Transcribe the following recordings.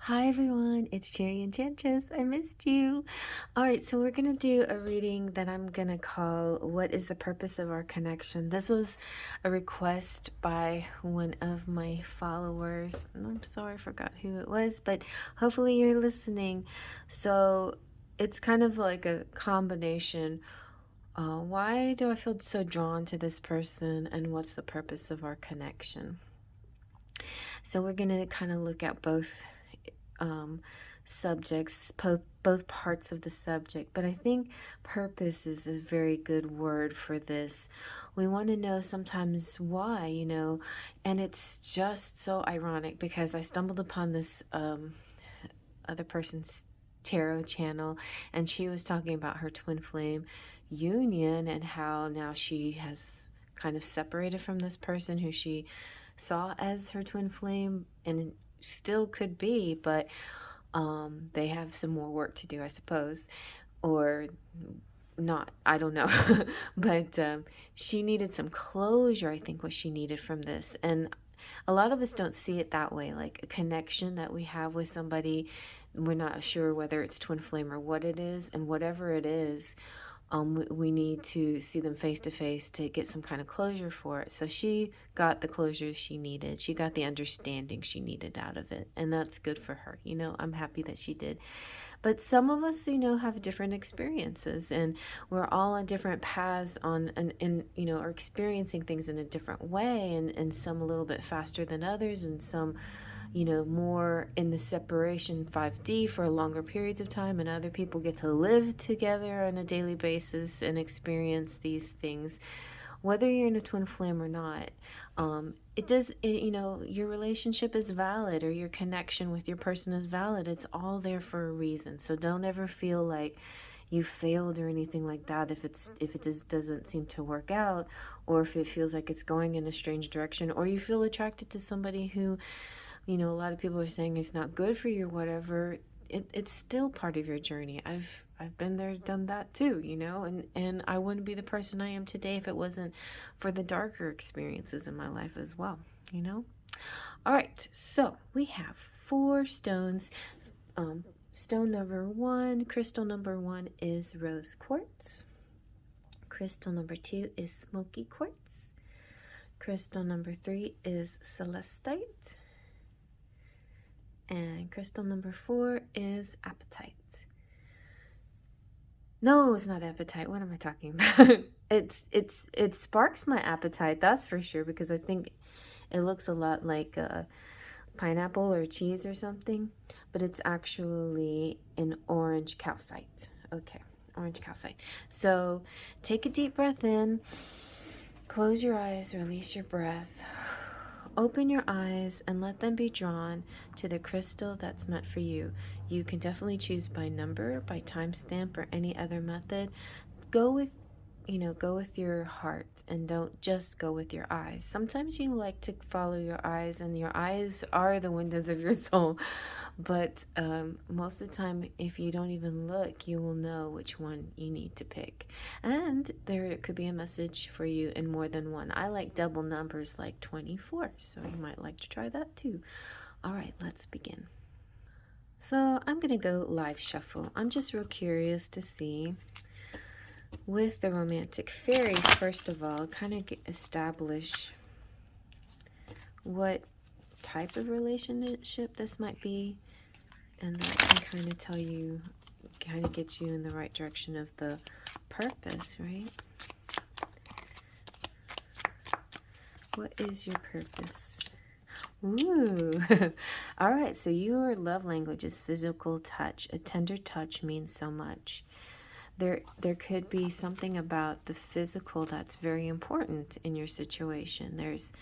Hi everyone, it's Cherry Enchantress. I missed you. Alright, so we're going to do a reading that I'm going to call What is the Purpose of Our Connection? This was a request by one of my followers. And I'm sorry I forgot who it was, but hopefully you're listening. So it's kind of like a combination. Why do I feel so drawn to this person, and what's the purpose of our connection? So we're going to kind of look at both subjects, both parts of the subject, but I think purpose is a very good word for this. We want to know sometimes why, and it's just so ironic because I stumbled upon this other person's tarot channel, and she was talking about her twin flame union and how now she has kind of separated from this person who she saw as her twin flame and still could be, but they have some more work to do, I suppose, or not, I don't know. But she needed some closure, I think, what she needed from this. And a lot of us don't see it that way, like a connection that we have with somebody. We're not sure whether it's twin flame or what it is, and whatever it is, we need to see them face to face to get some kind of closure for it. So she got the closure she needed. She got the understanding she needed out of it. And that's good for her. I'm happy that she did. But some of us, have different experiences, and we're all on different paths and are experiencing things in a different way, and some a little bit faster than others, and some more in the separation 5D for longer periods of time, and other people get to live together on a daily basis and experience these things. Whether you're in a twin flame or not, your relationship is valid, or your connection with your person is valid. It's all there for a reason. So don't ever feel like you failed or anything like that if it just doesn't seem to work out, or if it feels like it's going in a strange direction, or you feel attracted to somebody who a lot of people are saying it's not good for you or whatever. It's still part of your journey. I've been there, done that too, and I wouldn't be the person I am today if it wasn't for the darker experiences in my life as well. All right, so we have 4 stones. Stone number 1, crystal number 1 is rose quartz. Crystal number 2 is smoky quartz. Crystal number 3 is celestite. And crystal number 4 is apatite. No, it's not apatite. What am I talking about? It sparks my appetite, that's for sure, because I think it looks a lot like pineapple or cheese or something, but it's actually an orange calcite. Okay, orange calcite. So take a deep breath in, close your eyes, release your breath. Open your eyes and let them be drawn to the crystal that's meant for you. You can definitely choose by number, by timestamp, or any other method. Go with your heart, and don't just go with your eyes. Sometimes you like to follow your eyes, and your eyes are the windows of your soul. But most of the time, if you don't even look, you will know which one you need to pick. And there could be a message for you in more than one. I like double numbers like 24, so you might like to try that too. All right, let's begin. So I'm going to go live shuffle. I'm just real curious to see, with the romantic fairy, first of all, kind of establish what type of relationship this might be, and that can kind of tell you, kind of get you in the right direction of the purpose, right? What is your purpose? Ooh. All right, so your love language is physical touch. A tender touch means so much. There could be something about the physical that's very important in your situation. There's,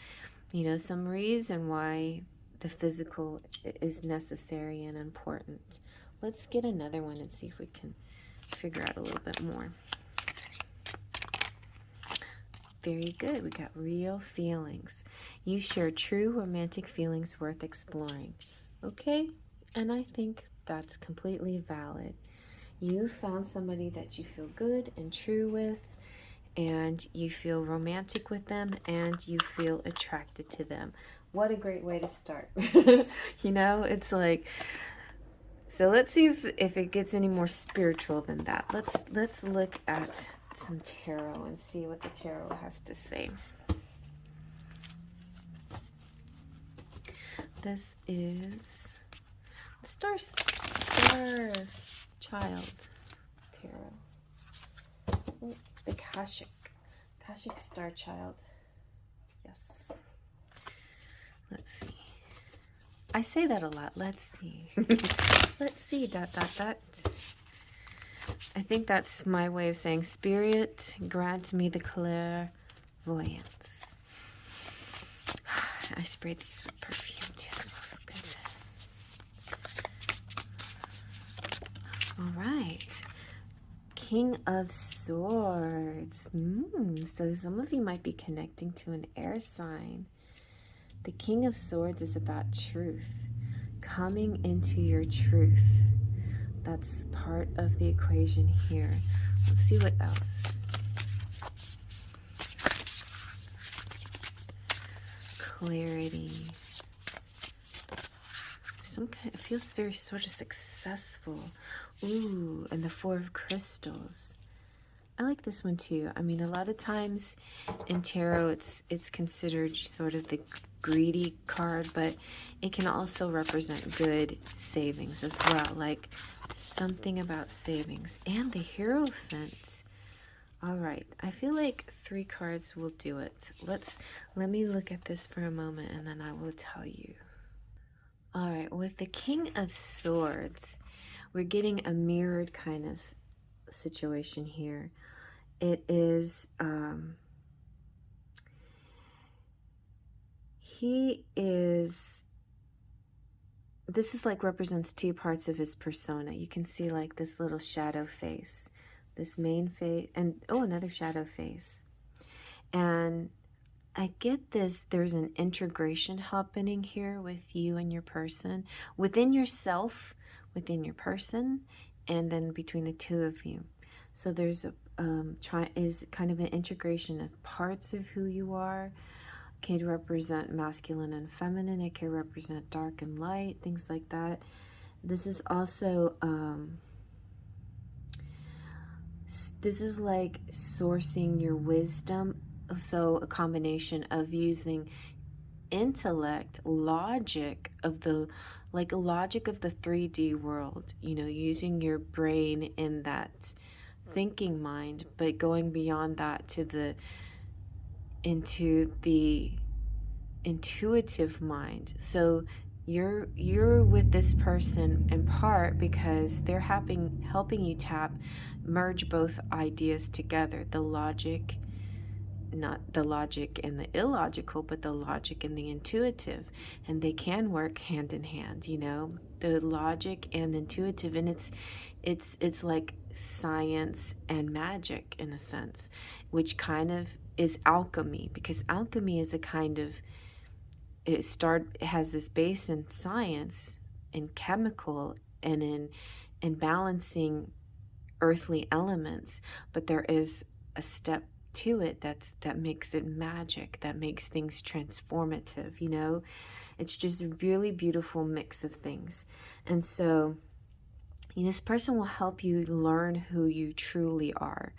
some reason why the physical is necessary and important. Let's get another one and see if we can figure out a little bit more. Very good. We got real feelings. You share true romantic feelings worth exploring. Okay? And I think that's completely valid. You found somebody that you feel good and true with, and you feel romantic with them, and you feel attracted to them. What a great way to start. It's like So let's see if it gets any more spiritual than that. Let's look at some tarot and see what the tarot has to say. This is Starchild Tarot. Oh, the Akashic Starchild. Yes. Let's see. I say that a lot. Let's see. Let's see. ... I think that's my way of saying, Spirit, grant me the clairvoyance. I sprayed these with perfume too. It smells good. All right. King of Swords. So some of you might be connecting to an air sign. The King of Swords is about truth. Coming into your truth. That's part of the equation here. Let's see what else. Clarity. Some kind, it feels very sort of successful. Ooh, and the Four of Crystals. I like this one too. I mean, a lot of times in tarot, it's considered sort of the greedy card, but it can also represent good savings as well. Like something about savings. And the Hierophant. All right, I feel like 3 cards will do it. Let me look at this for a moment and then I will tell you. All right, with the King of Swords, we're getting a mirrored kind of situation here. It is, this is like represents 2 parts of his persona. You can see like this little shadow face, this main face, and oh, another shadow face. And I get this, there's an integration happening here with you and your person, within yourself, within your person, and then between the 2 of you. So there's a is kind of an integration of parts of who you are. It could represent masculine and feminine. It can represent dark and light, things like that. This is also this is like sourcing your wisdom. So a combination of using intellect, logic of the 3D world, you know, using your brain in that thinking mind, but going beyond that to into the intuitive mind. So you're with this person in part because they're helping you merge both ideas together, the logic, not the logic and the illogical, but the logic and the intuitive, and they can work hand in hand, you know, the logic and intuitive. And it's like science and magic in a sense, which kind of is alchemy, because alchemy is a kind of, it has this base in science, in chemical, and in balancing earthly elements, but there is a step to it that makes it magic, that makes things transformative, you know. It's just a really beautiful mix of things. And so this person will help you learn who you truly are,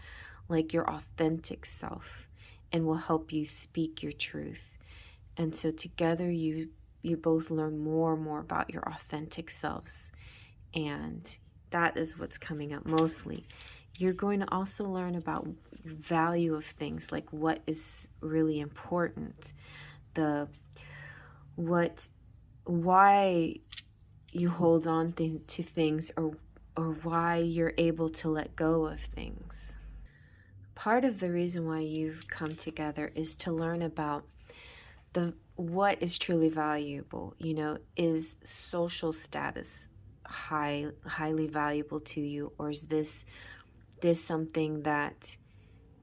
like your authentic self, and will help you speak your truth. And so together you both learn more and more about your authentic selves, and that is what's coming up mostly. You're going to also learn about the value of things, like what is really important, why you hold on to things, or why you're able to let go of things. Part of the reason why you've come together is to learn about what is truly valuable. You know, is social status highly valuable to you, or is this something that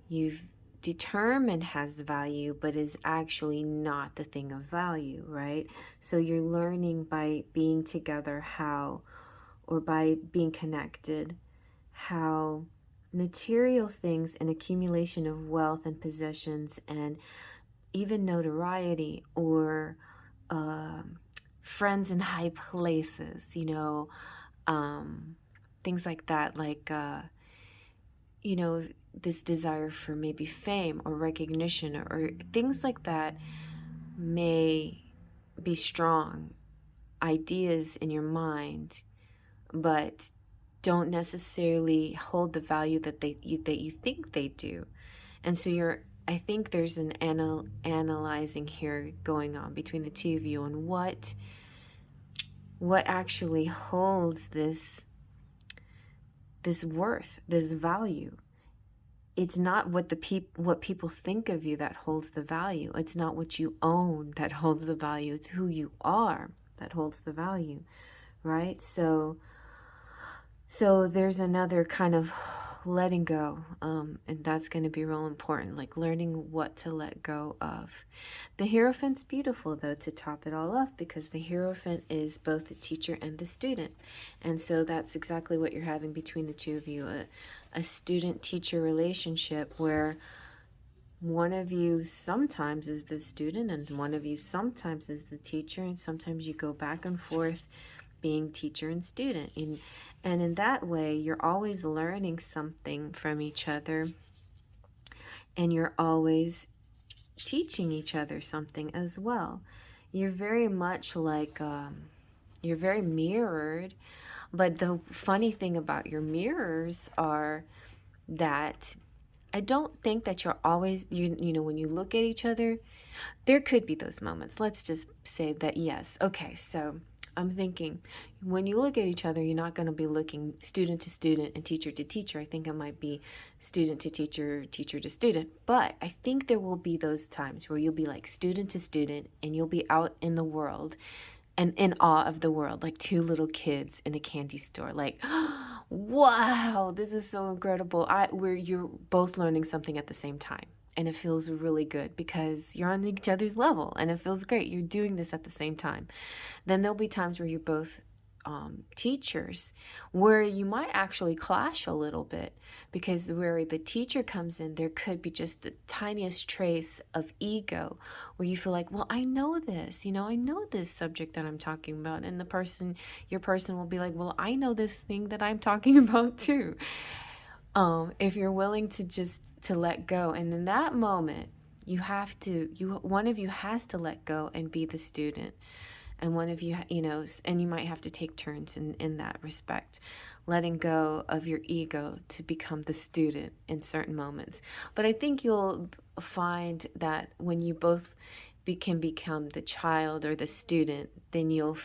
you've determined has value but is actually not the thing of value, right? So you're learning by being together or by being connected, how material things and accumulation of wealth and possessions and even notoriety, or friends in high places, you know, things like that, like, you know, this desire for maybe fame or recognition, or things like that may be strong ideas in your mind, but don't necessarily hold the value that that you think they do. And so I think there's an analyzing here going on between the two of you, and what actually holds this worth, this value. It's not what what people think of you that holds the value. It's not what you own that holds the value. It's who you are that holds the value, right? So there's another kind of letting go, and that's going to be real important, like learning what to let go of. The Hierophant's beautiful, though, to top it all off, because the Hierophant is both the teacher and the student, and so that's exactly what you're having between the two of you, a student-teacher relationship where one of you sometimes is the student and one of you sometimes is the teacher, and sometimes you go back and forth being teacher and student. And in that way, you're always learning something from each other, and you're always teaching each other something as well. You're very much like, you're very mirrored, but the funny thing about your mirrors are that I don't think that you're always, you know, when you look at each other, there could be those moments. Let's just say that, yes. Okay, so I'm thinking, when you look at each other, you're not going to be looking student to student and teacher to teacher. I think it might be student to teacher, teacher to student. But I think there will be those times where you'll be like student to student, and you'll be out in the world and in awe of the world, like two little kids in a candy store, like, wow, this is so incredible. You're both learning something at the same time. And it feels really good because you're on each other's level, and it feels great. You're doing this at the same time. Then there'll be times where you're both teachers, where you might actually clash a little bit, because where the teacher comes in, there could be just the tiniest trace of ego, where you feel like, well, I know this, I know this subject that I'm talking about. And your person will be like, well, I know this thing that I'm talking about too. If you're willing to let go. And in that moment, one of you has to let go and be the student. And one of you, and you might have to take turns in that respect, letting go of your ego to become the student in certain moments. But I think you'll find that when you both can become the child or the student, then you'll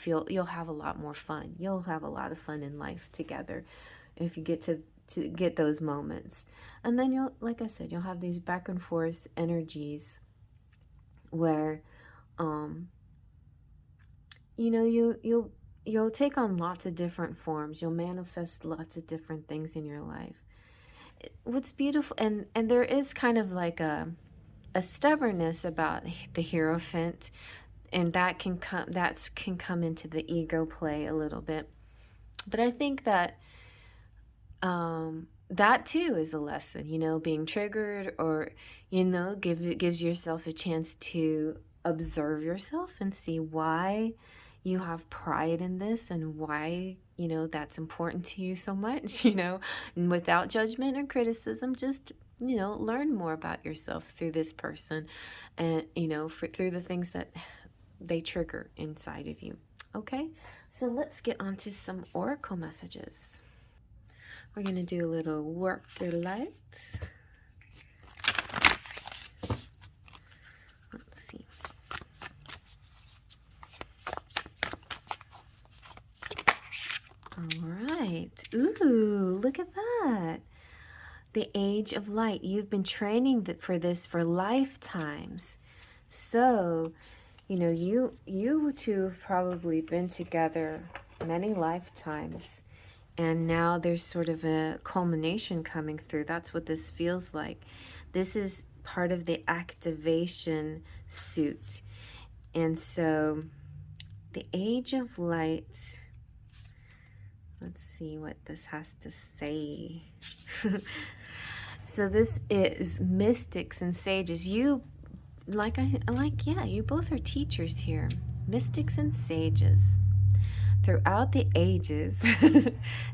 have a lot more fun. You'll have a lot of fun in life together if you get to get those moments. And then you'll, like I said, you'll have these back and forth energies where you'll take on lots of different forms. You'll manifest lots of different things in your life. What's beautiful, and there is kind of like a stubbornness about the Hierophant, and that can come into the ego play a little bit. But I think that that too is a lesson, being triggered, or gives yourself a chance to observe yourself and see why you have pride in this, and why that's important to you so much, and without judgment or criticism, just learn more about yourself through this person, and through the things that they trigger inside of you. Okay, so let's get on to some oracle messages. We're going to do a little work your light. Let's see. All right. Ooh, look at that. The Age of Light. You've been training for this for lifetimes. So, you two have probably been together many lifetimes. And now there's sort of a culmination coming through. That's what this feels like. This is part of the activation suit. And so the Age of Light, let's see what this has to say. So this is mystics and sages. You both are teachers here. Mystics and sages. throughout the ages,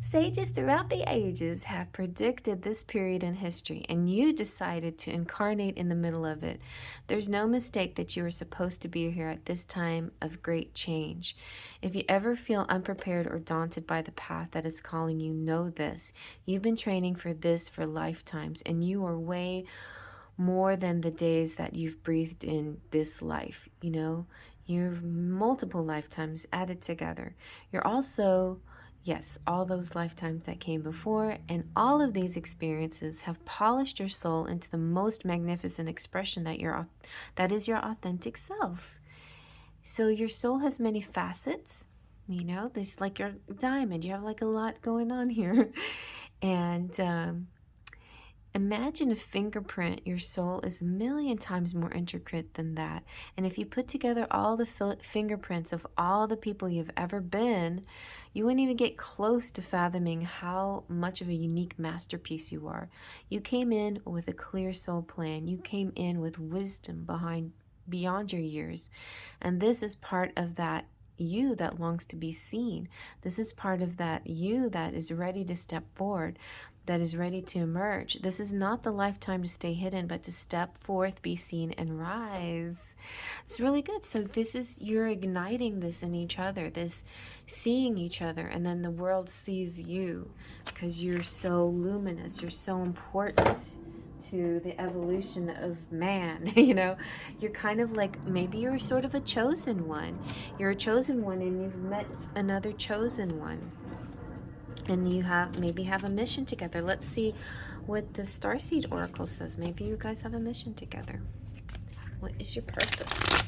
sages throughout the ages have predicted this period in history, and you decided to incarnate in the middle of it. There's no mistake that you are supposed to be here at this time of great change. If you ever feel unprepared or daunted by the path that is calling you, know this. You've been training for this for lifetimes, and you are way more than the days that you've breathed in this life. You know, you're multiple lifetimes added together. You're also, yes, all those lifetimes that came before, and all of these experiences have polished your soul into the most magnificent expression that is your authentic self. So your soul has many facets. You know, this like your diamond. You have like a lot going on here, and imagine a fingerprint. Your soul is a million times more intricate than that. And if you put together all the fingerprints of all the people you've ever been, you wouldn't even get close to fathoming how much of a unique masterpiece you are. You came in with a clear soul plan. You came in with wisdom beyond your years. And this is part of that you that longs to be seen. This is part of that you that is ready to step forward, that is ready to emerge. This is not the lifetime to stay hidden, but to step forth, be seen, and rise. It's really good. So this is, you're igniting this in each other, this seeing each other, and then the world sees you because you're so luminous, you're so important to the evolution of man. You know, you're kind of like, maybe you're sort of a chosen one. You're a chosen one and you've met another chosen one, and you maybe have a mission together. Let's see what the Starseed Oracle says. Maybe you guys have a mission together. What is your purpose?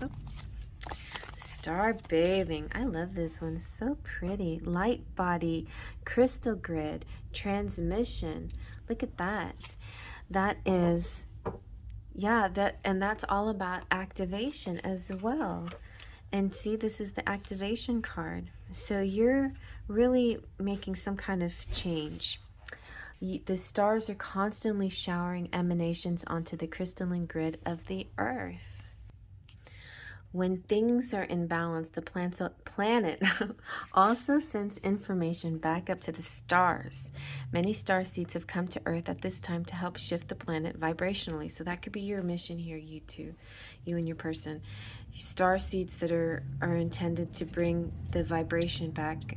Oh. Star bathing. I love this one. So pretty. Light body, crystal grid, transmission. Look at that. That is, yeah, that's all about activation as well. And see, this is the activation card. So you're really making some kind of change. The stars are constantly showering emanations onto the crystalline grid of the earth. When things are in balance, the planet also sends information back up to the stars. Many star seeds have come to Earth at this time to help shift the planet vibrationally. So that could be your mission here, you two, you and your person. Star seeds that are intended to bring the vibration back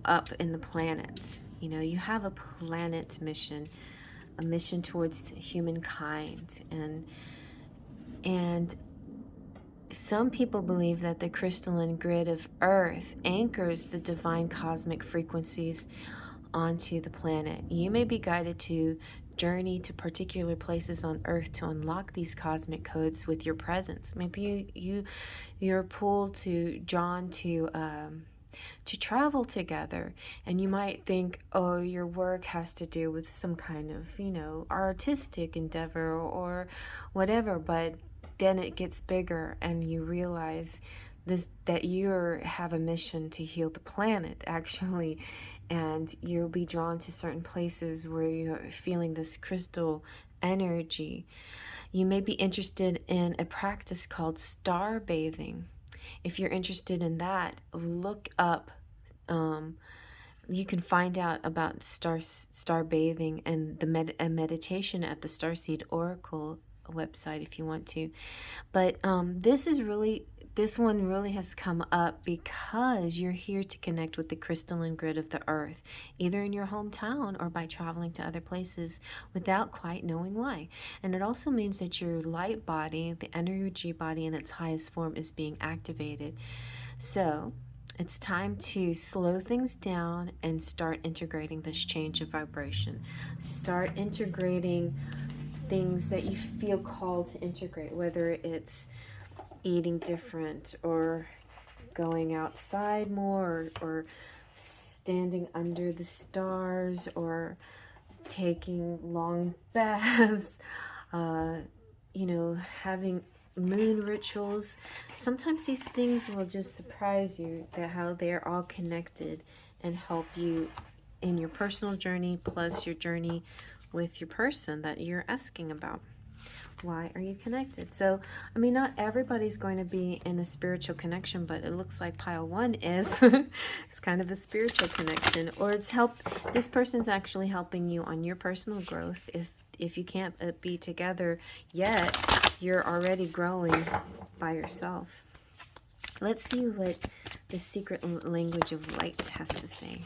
up in the planet. You know, you have a planet mission, a mission towards humankind, and some people believe that the crystalline grid of Earth anchors the divine cosmic frequencies onto the planet. You may be guided to journey to particular places on Earth to unlock these cosmic codes with your presence. Maybe you're drawn to travel together, and you might think, oh, your work has to do with some kind of, you know, artistic endeavor or whatever, but then it gets bigger and you realize that you have a mission to heal the planet, actually, and you'll be drawn to certain places where you're feeling this crystal energy. You may be interested in a practice called star bathing. If you're interested in that, look up, you can find out about star bathing and a meditation at the Starseed Oracle website if you want to. But this one really has come up because you're here to connect with the crystalline grid of the earth, either in your hometown or by traveling to other places without quite knowing why. And it also means that your light body, the energy body in its highest form, is being activated. So it's time to slow things down and start integrating this change of vibration. Start integrating things that you feel called to integrate, whether it's eating different or going outside more, or standing under the stars, or taking long baths, you know, having moon rituals. Sometimes these things will just surprise you that how they're all connected and help you in your personal journey plus your journey with your person that you're asking about. Why are you connected? So, I mean, not everybody's going to be in a spiritual connection, but it looks like pile 1 is. It's kind of a spiritual connection, or it's this person's actually helping you on your personal growth. If you can't be together yet, you're already growing by yourself. Let's see what the secret language of light has to say.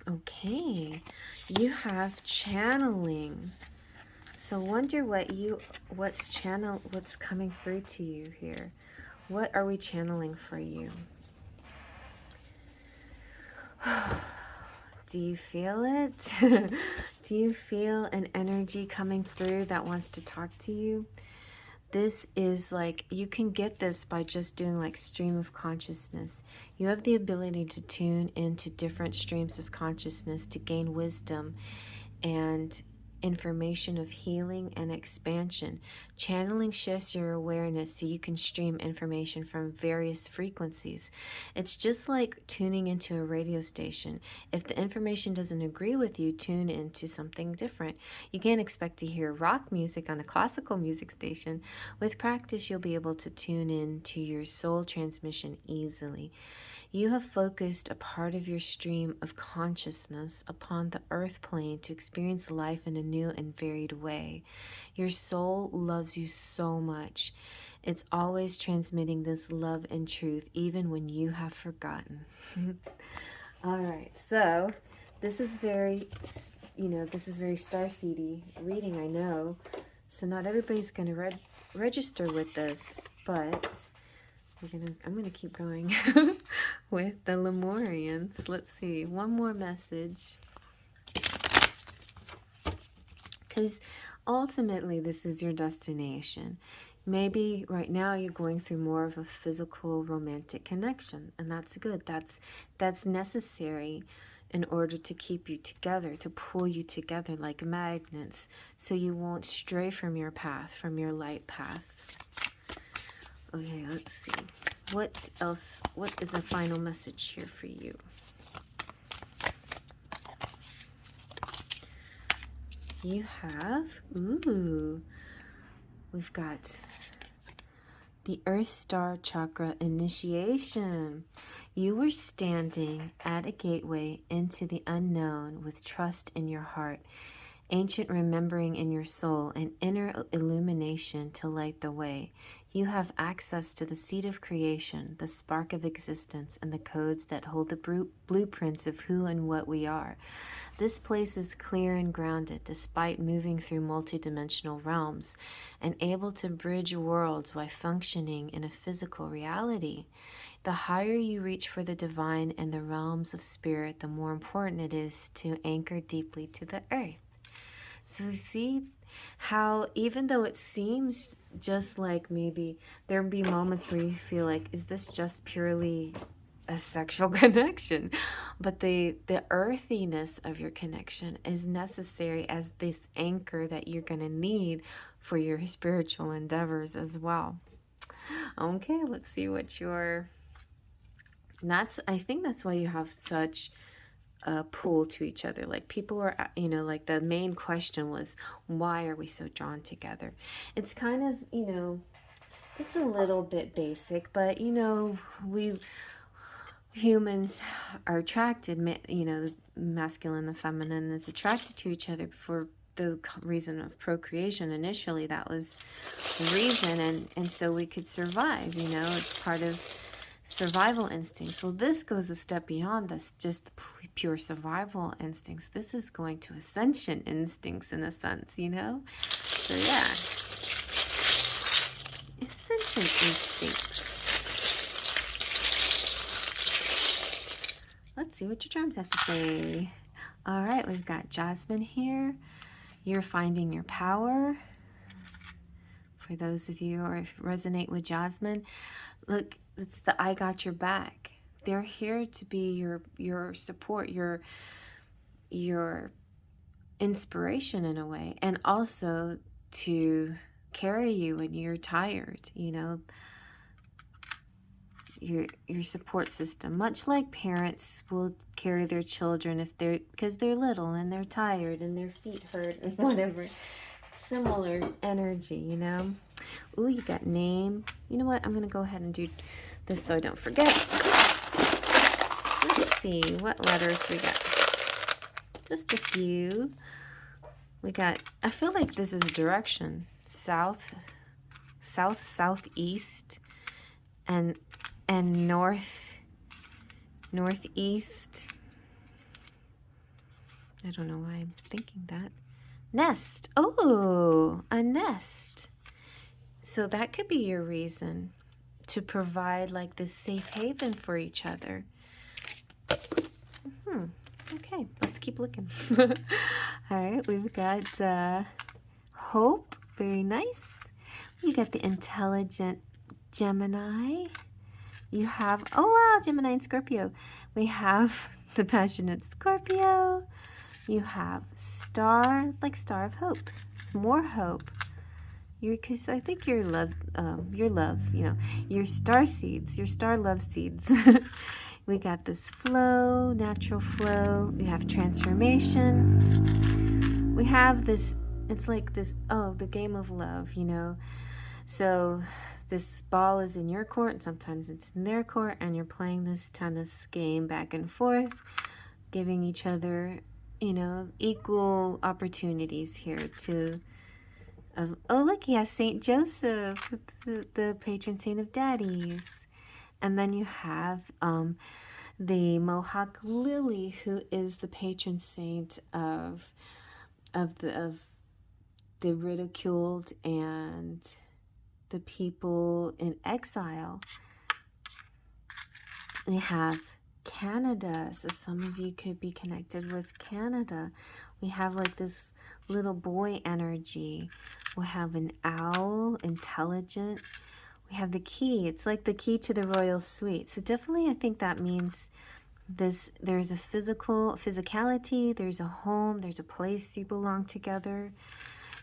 Okay, you have channeling. So wonder what's coming through to you here. What are we channeling for you? Do you feel it? Do you feel an energy coming through that wants to talk to you? This is like, you can get this by just doing like stream of consciousness. You have the ability to tune into different streams of consciousness to gain wisdom and information of healing and expansion. Channeling shifts your awareness so you can stream information from various frequencies. It's just like tuning into a radio station. If the information doesn't agree with you, tune into something different. You can't expect to hear rock music on a classical music station. With practice, you'll be able to tune in to your soul transmission easily. You have focused a part of your stream of consciousness upon the earth plane to experience life in a new and varied way. Your soul loves you so much. It's always transmitting this love and truth, even when you have forgotten. All right, so this is very, this is very starseedy reading, I know. So not everybody's going to register with this, but I'm gonna keep going with the Lemurians. Let's see, one more message, because ultimately this is your destination. Maybe right now you're going through more of a physical romantic connection, and that's good. That's necessary in order to keep you together, to pull you together like magnets, so you won't stray from your path, from your light path. Okay, let's see. What else? What is the final message here for you? You have, we've got the Earth Star Chakra initiation. You were standing at a gateway into the unknown with trust in your heart, ancient remembering in your soul, and inner illumination to light the way. You have access to the seed of creation, the spark of existence, and the codes that hold the blueprints of who and what we are. This place is clear and grounded despite moving through multidimensional realms and able to bridge worlds while functioning in a physical reality. The higher you reach for the divine and the realms of spirit, the more important it is to anchor deeply to the earth. So see how even though it seems just like maybe there'll be moments where you feel like, is this just purely a sexual connection? But the earthiness of your connection is necessary as this anchor that you're going to need for your spiritual endeavors as well. Okay, let's see what I think that's why you have such pull to each other. Like people were, like the main question was, why are we so drawn together? It's kind of, it's a little bit basic, but we humans are attracted, the masculine and feminine is attracted to each other for the reason of procreation. Initially, that was the reason, and so we could survive, it's part of survival instincts. Well, this goes a step beyond this, just pure survival instincts. This is going to ascension instincts in a sense, So yeah, ascension instincts. Let's see what your charms have to say. All right, we've got Jasmine here. You're finding your power. For those of you who resonate with Jasmine, look, it's the I got your back. They're here to be your support, your inspiration in a way, and also to carry you when you're tired, your support system, much like parents will carry their children if they're because they're little and they're tired and their feet hurt and whatever. Similar energy, you know. Ooh, you got name. You know what? I'm gonna go ahead and do this so I don't forget. Let's see what letters we got. Just a few. We got, I feel like this is direction. South, southeast, and northeast. I don't know why I'm thinking that. Nest. Oh, a nest. So that could be your reason to provide like this safe haven for each other. Okay, let's keep looking. All right, we've got hope. Very nice. You got the intelligent Gemini. You have, oh wow, Gemini and Scorpio. We have the passionate Scorpio. You have star, like star of hope. More hope. Because I think your love, you know, your star seeds, your star love seeds. We got this flow, natural flow. We have transformation. We have this, it's like this, oh, the game of love, you know. So this ball is in your court and sometimes it's in their court, and you're playing this tennis game back and forth, giving each other, you know, equal opportunities here to, oh look, he has Saint Joseph, the patron saint of daddies. And then you have the Mohawk Lily, who is the patron saint of the ridiculed and the people in exile. We have Canada, so some of you could be connected with Canada. We have like this little boy energy. We have an owl, intelligent. We have the key. It's like the key to the royal suite. So definitely I think that means this, there's a physicality, there's a home, there's a place you belong together.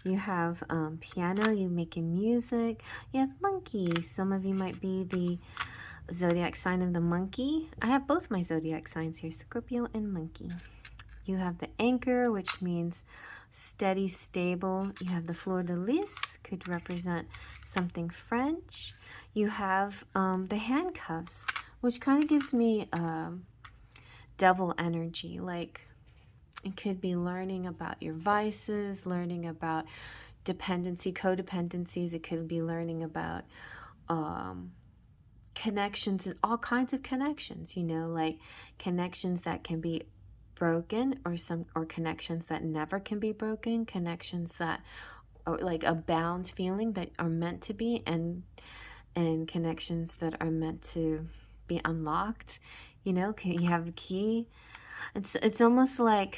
You have piano, you making music. You have monkey. Some of you might be the zodiac sign of the monkey. I have both my zodiac signs here, Scorpio and monkey. You have the anchor, which means steady, stable. You have the fleur de lis, could represent something French. You have the handcuffs, which kind of gives me devil energy. Like it could be learning about your vices, learning about dependency, codependencies. It could be learning about connections and all kinds of connections, you know, like connections that can be broken, or connections that never can be broken, connections that are like a bound feeling that are meant to be, and connections that are meant to be unlocked. You know, you have the key. It's almost like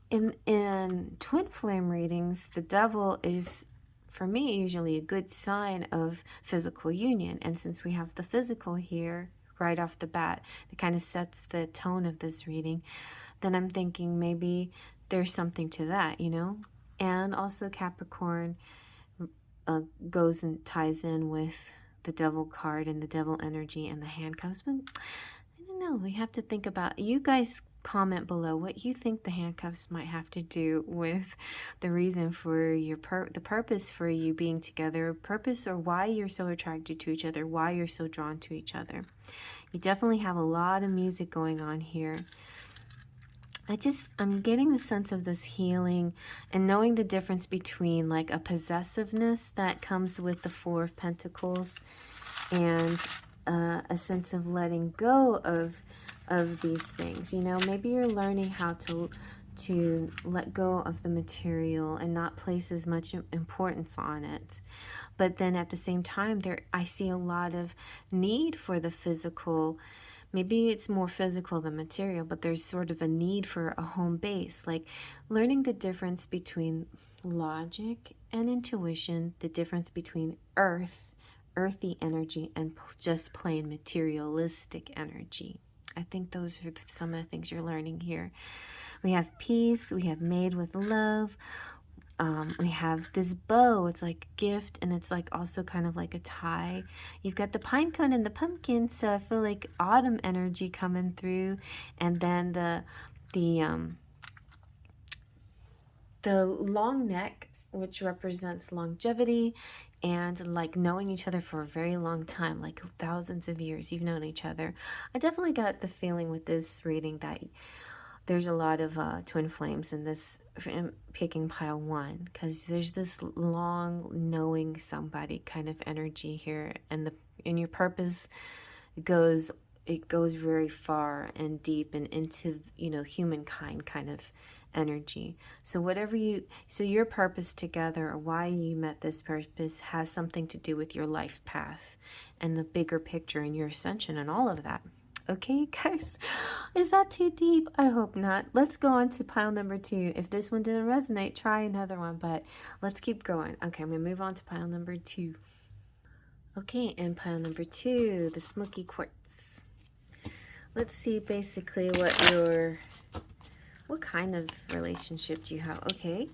in twin flame readings, the devil is, for me, usually a good sign of physical union. And since we have the physical here right off the bat, it kind of sets the tone of this reading, then I'm thinking maybe there's something to that, you know. And also Capricorn goes and ties in with the devil card and the devil energy and the handcuffs. But I don't know, we have to think about, you guys comment below what you think the handcuffs might have to do with the reason for your the purpose for you being together, purpose, or why you're so attracted to each other, why you're so drawn to each other. You definitely have a lot of music going on here. I'm getting the sense of this healing and knowing the difference between like a possessiveness that comes with the Four of Pentacles and a sense of letting go of these things. You know, maybe you're learning how to let go of the material and not place as much importance on it. But then at the same time, I see a lot of need for the physical. Maybe it's more physical than material, but there's sort of a need for a home base, like learning the difference between logic and intuition, the difference between earthy energy, and just plain materialistic energy. I think those are some of the things you're learning here. We have peace, we have made with love, We have this bow. It's like a gift, and it's like also kind of like a tie. You've got the pine cone and the pumpkin, so I feel like autumn energy coming through. And then the long neck, which represents longevity and like knowing each other for a very long time, like thousands of years you've known each other. I definitely got the feeling with this reading that there's a lot of twin flames in this, picking pile 1, because there's this long knowing somebody kind of energy here, and your purpose goes very far and deep and into, you know, humankind kind of energy. So your purpose together, or why you met this purpose, has something to do with your life path and the bigger picture and your ascension and all of that. Okay, guys, is that too deep? I hope not. Let's go on to pile number 2. If this one didn't resonate, try another one, but let's keep going. Okay, I'm gonna move on to pile number 2. Okay, and pile number 2, the Smokey Quartz. Let's see basically what kind of relationship do you have? Okay.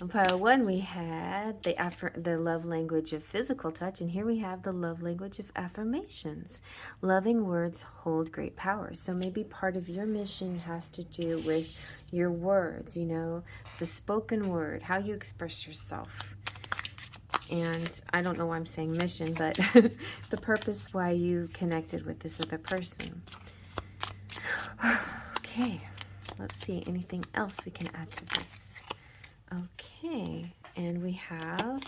On pile 1, we had the love language of physical touch, and here we have the love language of affirmations. Loving words hold great power. So maybe part of your mission has to do with your words, you know, the spoken word, how you express yourself. And I don't know why I'm saying mission, but the purpose why you connected with this other person. Okay, let's see, anything else we can add to this? Okay, and we have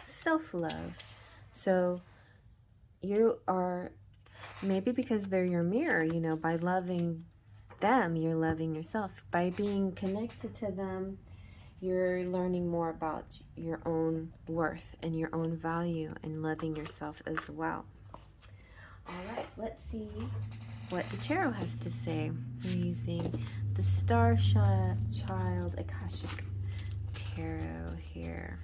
self-love. So you are, maybe because they're your mirror, you know, by loving them, you're loving yourself. By being connected to them, you're learning more about your own worth and your own value and loving yourself as well. All right, let's see what the tarot has to say. We're using the Starchild Akashic Tarot here.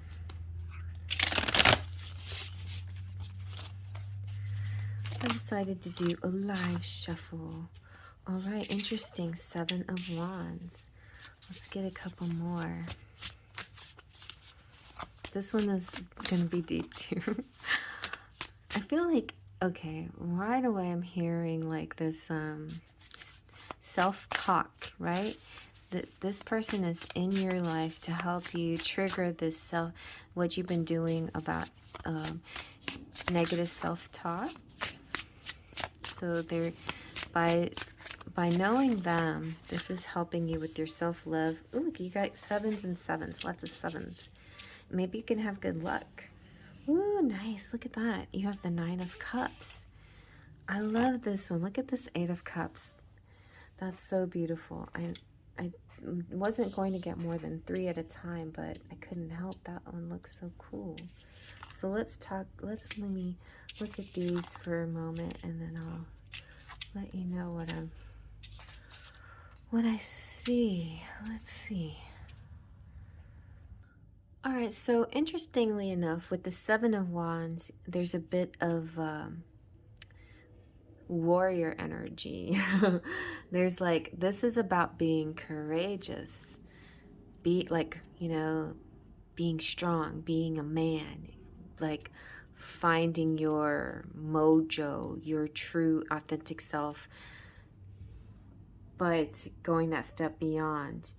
I decided to do a live shuffle. All right, interesting. 7 of Wands. Let's get a couple more. This one is going to be deep too. I feel like, okay, right away I'm hearing like this self-talk, right? This person is in your life to help you trigger this what you've been doing about negative self-talk. So they're, by knowing them, this is helping you with your self-love. Ooh, look, you got 7s and 7s, lots of 7s. Maybe you can have good luck. Ooh, nice, look at that. You have the 9 of Cups. I love this one. Look at this 8 of Cups. That's so beautiful. I wasn't going to get more than 3 at a time, but I couldn't help. That one looks so cool. So let me look at these for a moment, and then I'll let you know what I see. Let's see. All right, so interestingly enough, with the 7 of Wands, there's a bit of warrior energy. There's like, this is about being courageous, like, you know, being strong, being a man, like finding your mojo, your true authentic self, but going that step beyond.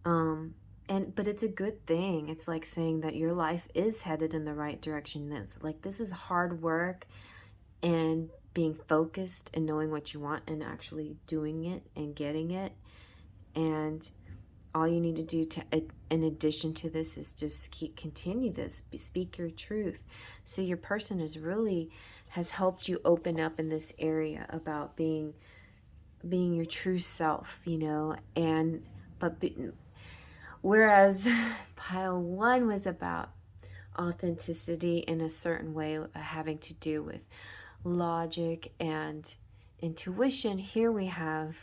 But it's a good thing. It's like saying that your life is headed in the right direction. That's like, this is hard work and being focused and knowing what you want and actually doing it and getting it. And all you need to do in addition to this is just continue this, speak your truth. So your person has helped you open up in this area about being your true self, you know, whereas pile 1 was about authenticity in a certain way, having to do with logic and intuition. Here we have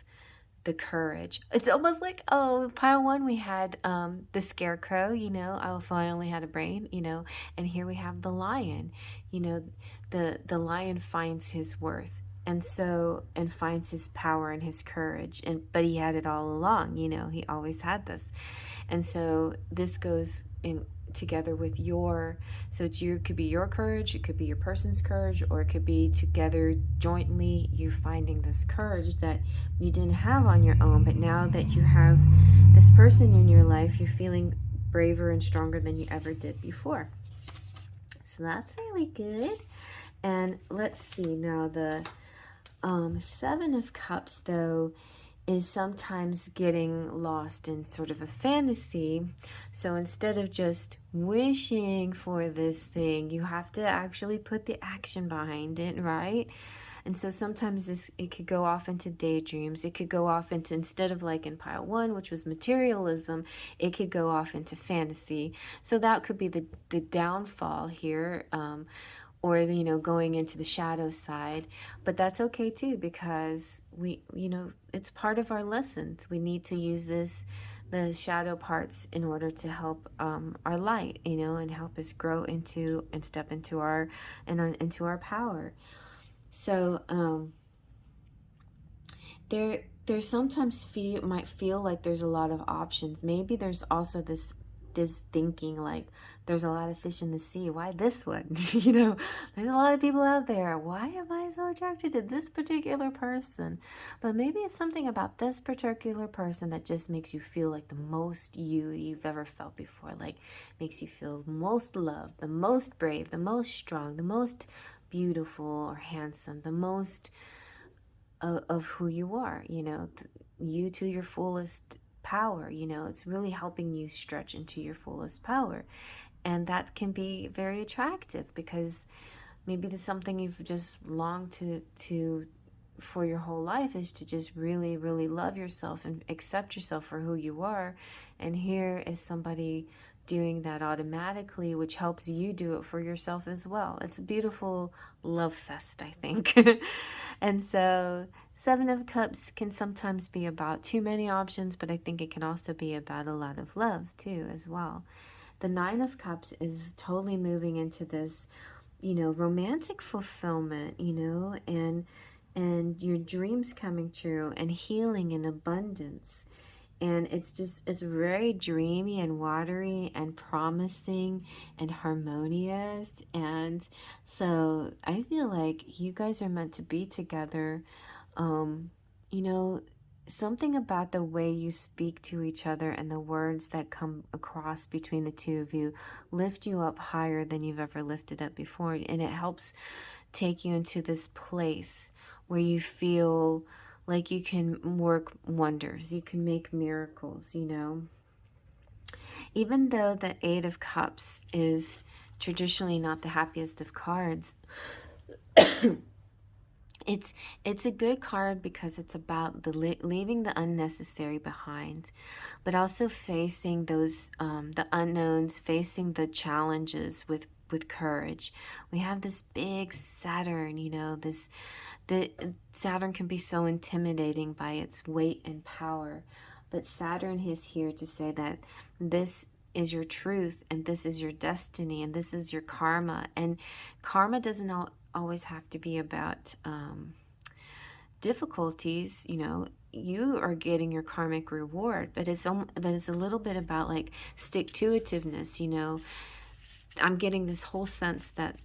the courage. It's almost like, oh, pile 1 we had the scarecrow, you know, oh, if I only had a brain, you know, and here we have the lion, you know, the lion finds his worth and finds his power and his courage, but he had it all along, you know, he always had this. And so this goes in together with your, so it's you, could be your courage, it could be your person's courage, or it could be together jointly you finding this courage that you didn't have on your own, but now that you have this person in your life, you're feeling braver and stronger than you ever did before. So that's really good. And let's see now, the Seven of Cups, though, is sometimes getting lost in sort of a fantasy. So instead of just wishing for this thing, you have to actually put the action behind it, right? And so sometimes it could go off into daydreams. It could go off into, instead of like in pile one, which was materialism, it could go off into fantasy. So that could be the downfall here. Or, you know, going into the shadow side. But that's okay too, because we, you know, it's part of our lessons. We need to use the shadow parts in order to help our light, you know, and help us grow into and step into our power. So there's sometimes might feel like there's a lot of options. Maybe there's also this thinking like there's a lot of fish in the sea. Why this one? You know, there's a lot of people out there. Why am I so attracted to this particular person? But maybe it's something about this particular person that just makes you feel like the most you've ever felt before. Like makes you feel most loved, the most brave, the most strong, the most beautiful or handsome, the most of who you are, you know, you to your fullest power. You know, it's really helping you stretch into your fullest power. And that can be very attractive, because maybe there's something you've just longed to for your whole life, is to just really, really love yourself and accept yourself for who you are. And here is somebody doing that automatically, which helps you do it for yourself as well. It's a beautiful love fest, I think. And so Seven of Cups can sometimes be about too many options, but I think it can also be about a lot of love too as well. The Nine of Cups is totally moving into this, you know, romantic fulfillment, you know, and your dreams coming true and healing and abundance. And it's very dreamy and watery and promising and harmonious. And so I feel like you guys are meant to be together. You know, something about the way you speak to each other and the words that come across between the two of you lift you up higher than you've ever lifted up before. And it helps take you into this place where you feel like you can work wonders, you can make miracles, you know. Even though the Eight of Cups is traditionally not the happiest of cards, it's a good card because it's about leaving the unnecessary behind, but also facing those the unknowns, facing the challenges with courage. We have this big Saturn, you know, the Saturn can be so intimidating by its weight and power, but Saturn is here to say that this is your truth, and this is your destiny, and this is your karma. And karma doesn't always have to be about difficulties. You know, you are getting your karmic reward, but it's a little bit about like stick-to-itiveness. You know, I'm getting this whole sense that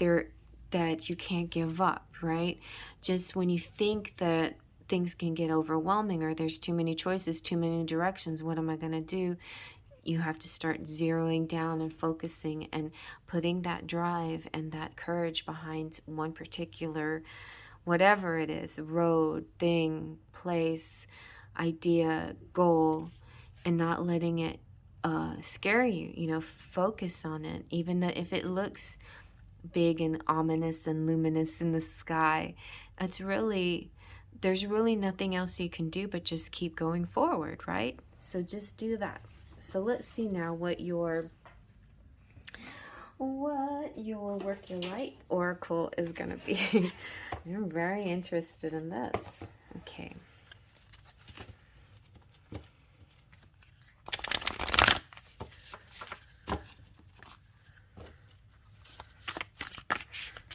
you can't give up, right? Just when you think that things can get overwhelming or there's too many choices, too many directions, what am I going to do? You have to start zeroing down and focusing and putting that drive and that courage behind one particular, whatever it is, road, thing, place, idea, goal, and not letting it scare you. You know, focus on it, even though if it looks big and ominous and luminous in the sky, there's really nothing else you can do but just keep going forward, right? So just do that. So let's see now what your Work Your Light Oracle is going to be. I'm very interested in this. Okay.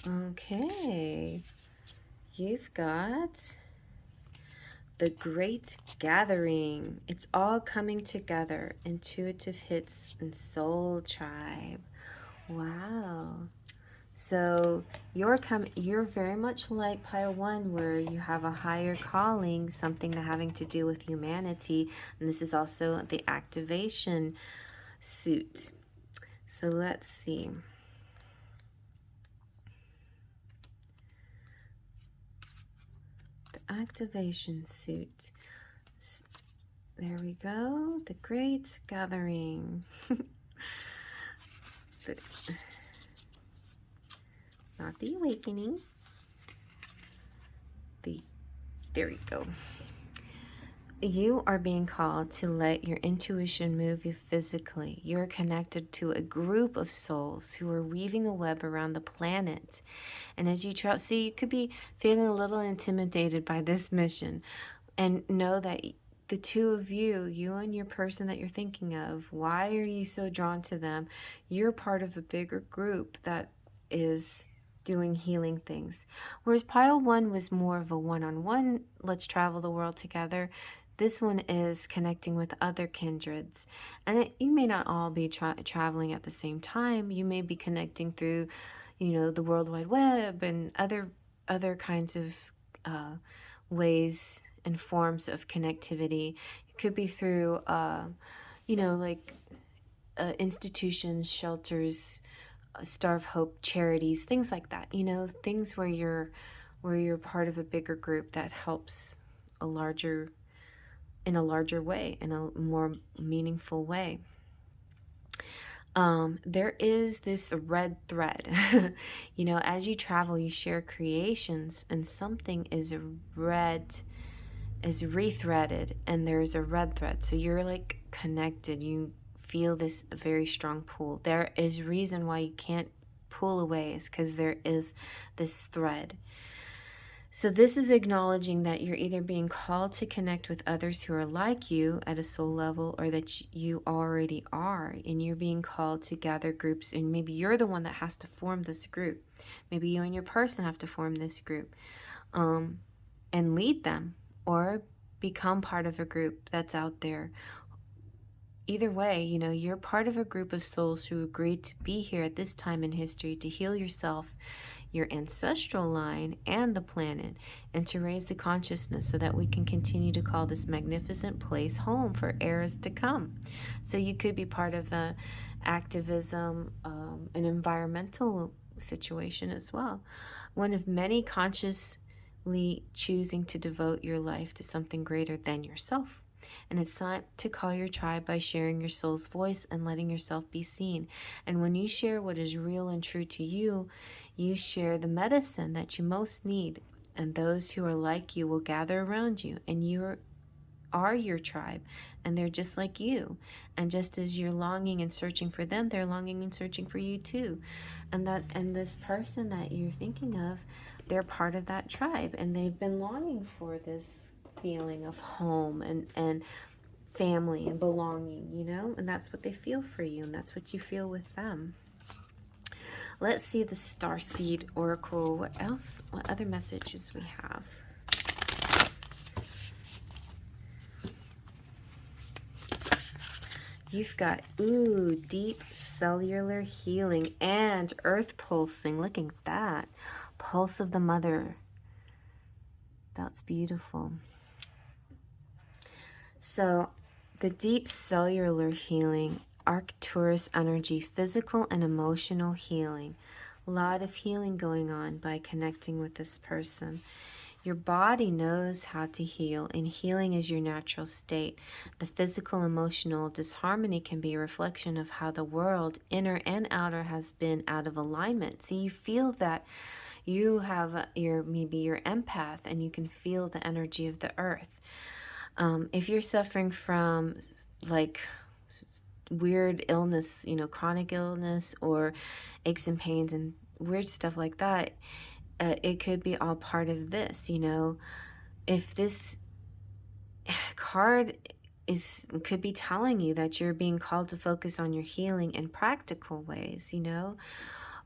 Okay. You've got the Great Gathering. It's all coming together. Intuitive hits and soul tribe. Wow. So you're very much like pile one, where you have a higher calling, something that having to do with humanity, and this is also the activation suit. So let's see. The activation suit. There we go. The Great Gathering. Not the awakening. There we go. You are being called to let your intuition move you physically. You're connected to a group of souls who are weaving a web around the planet. And as you travel, see, you could be feeling a little intimidated by this mission. And know that the two of you and your person that you're thinking of, why are you so drawn to them? You're part of a bigger group that is doing healing things. Whereas pile one was more of a one-on-one, let's travel the world together. This one is connecting with other kindreds. And you may not all be traveling at the same time. You may be connecting through, the World Wide Web and other kinds of ways and forms of connectivity. It could be through, like institutions, shelters, Star of Hope charities, things like that. Things where you're part of a bigger group that helps in a larger way, in a more meaningful way. There is this red thread. As you travel, you share creations, and something is rethreaded, and there's a red thread. So you're like connected. You feel this very strong pull. There is reason why you can't pull away, is because there is this thread. So this is acknowledging that you're either being called to connect with others who are like you at a soul level, or that you already are, and you're being called to gather groups, and maybe you're the one that has to form this group. Maybe you and your person have to form this group and lead them, or become part of a group that's out there. Either way, you're part of a group of souls who agreed to be here at this time in history to heal yourself, your ancestral line, and the planet, and to raise the consciousness so that we can continue to call this magnificent place home for eras to come. So you could be part of activism, an environmental situation as well. One of many consciously choosing to devote your life to something greater than yourself. And it's time to call your tribe by sharing your soul's voice and letting yourself be seen. And when you share what is real and true to you, you share the medicine that you most need. And those who are like you will gather around you, and you are your tribe, and they're just like you. And just as you're longing and searching for them, they're longing and searching for you too. And this person that you're thinking of, they're part of that tribe, and they've been longing for this feeling of home and family and belonging, and that's what they feel for you, and that's what you feel with them. Let's see the Starseed Oracle. What else? What other messages we have? You've got, deep cellular healing and earth pulsing. Look at that. Pulse of the mother. That's beautiful. So the deep cellular healing, Arcturus energy, physical and emotional healing. A lot of healing going on by connecting with this person. Your body knows how to heal, and healing is your natural state. The physical, emotional disharmony can be a reflection of how the world, inner and outer, has been out of alignment. See, you feel that you have maybe your empath, and you can feel the energy of the earth. If you're suffering from like weird illness, chronic illness or aches and pains and weird stuff like that, it could be all part of this. If this card could be telling you that you're being called to focus on your healing in practical ways,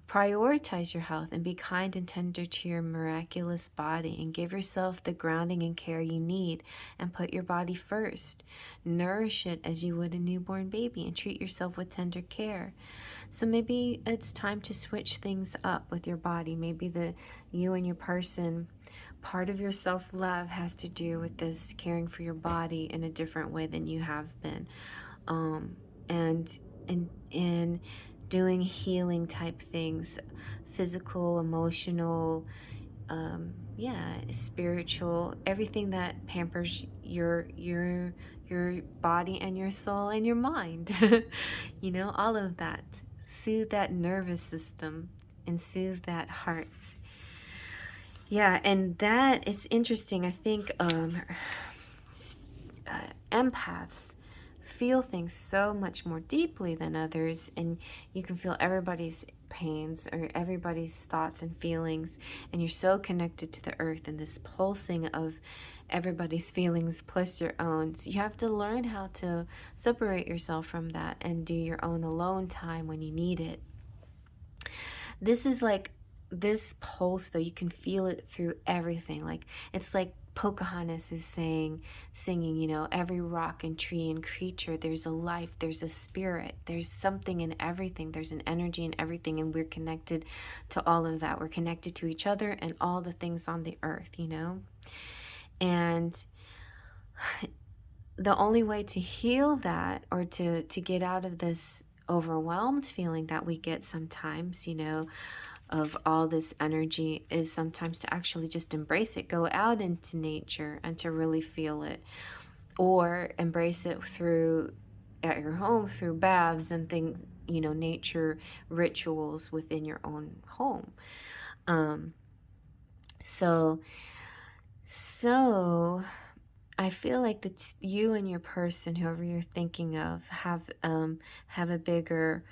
Prioritize your health and be kind and tender to your miraculous body, and give yourself the grounding and care you need, and put your body first. Nourish it as you would a newborn baby, and treat yourself with tender care. So maybe it's time to switch things up with your body. Maybe you and your person, part of your self-love has to do with this caring for your body in a different way than you have been. And doing healing type things, physical, emotional, spiritual, everything that pampers your body and your soul and your mind. You know, all of that. Soothe that nervous system and soothe that heart. Yeah, and that, it's interesting. I think empaths feel things so much more deeply than others, and you can feel everybody's pains or everybody's thoughts and feelings, and you're so connected to the earth and this pulsing of everybody's feelings plus your own. So you have to learn how to separate yourself from that and do your own alone time when you need it. This is like, this pulse though, you can feel it through everything. Like, it's like Pocahontas is singing, you know, every rock and tree and creature, there's a life, there's a spirit, there's something in everything, there's an energy in everything, and we're connected to all of that. We're connected to each other and all the things on the earth, you know. And the only way to heal that, or to get out of this overwhelmed feeling that we get sometimes, you know, of all this energy, is sometimes to actually just embrace it, go out into nature and to really feel it, or embrace it through, at your home, through baths and things, you know, nature rituals within your own home. So I feel like that you and your person, whoever you're thinking of, have a bigger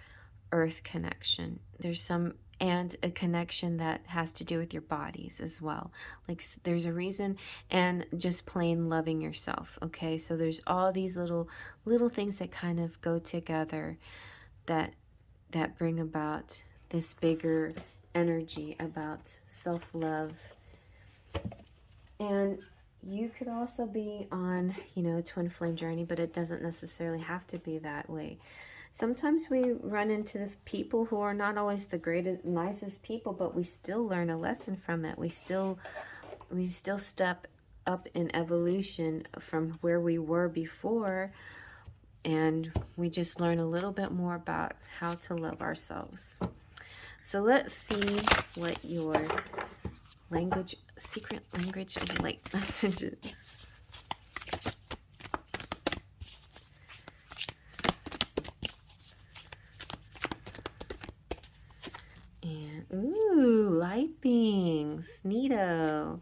earth connection. There's some, and a connection that has to do with your bodies as well. Like, there's a reason, and just plain loving yourself. Okay, so there's all these little things that kind of go together that bring about this bigger energy about self-love. And you could also be on, you know, a twin flame journey, but it doesn't necessarily have to be that way. Sometimes we run into people who are not always the greatest, nicest people, but we still learn a lesson from it. We still step up in evolution from where we were before, and we just learn a little bit more about how to love ourselves. So let's see what your secret language of light messages. And, ooh, light beings, neato.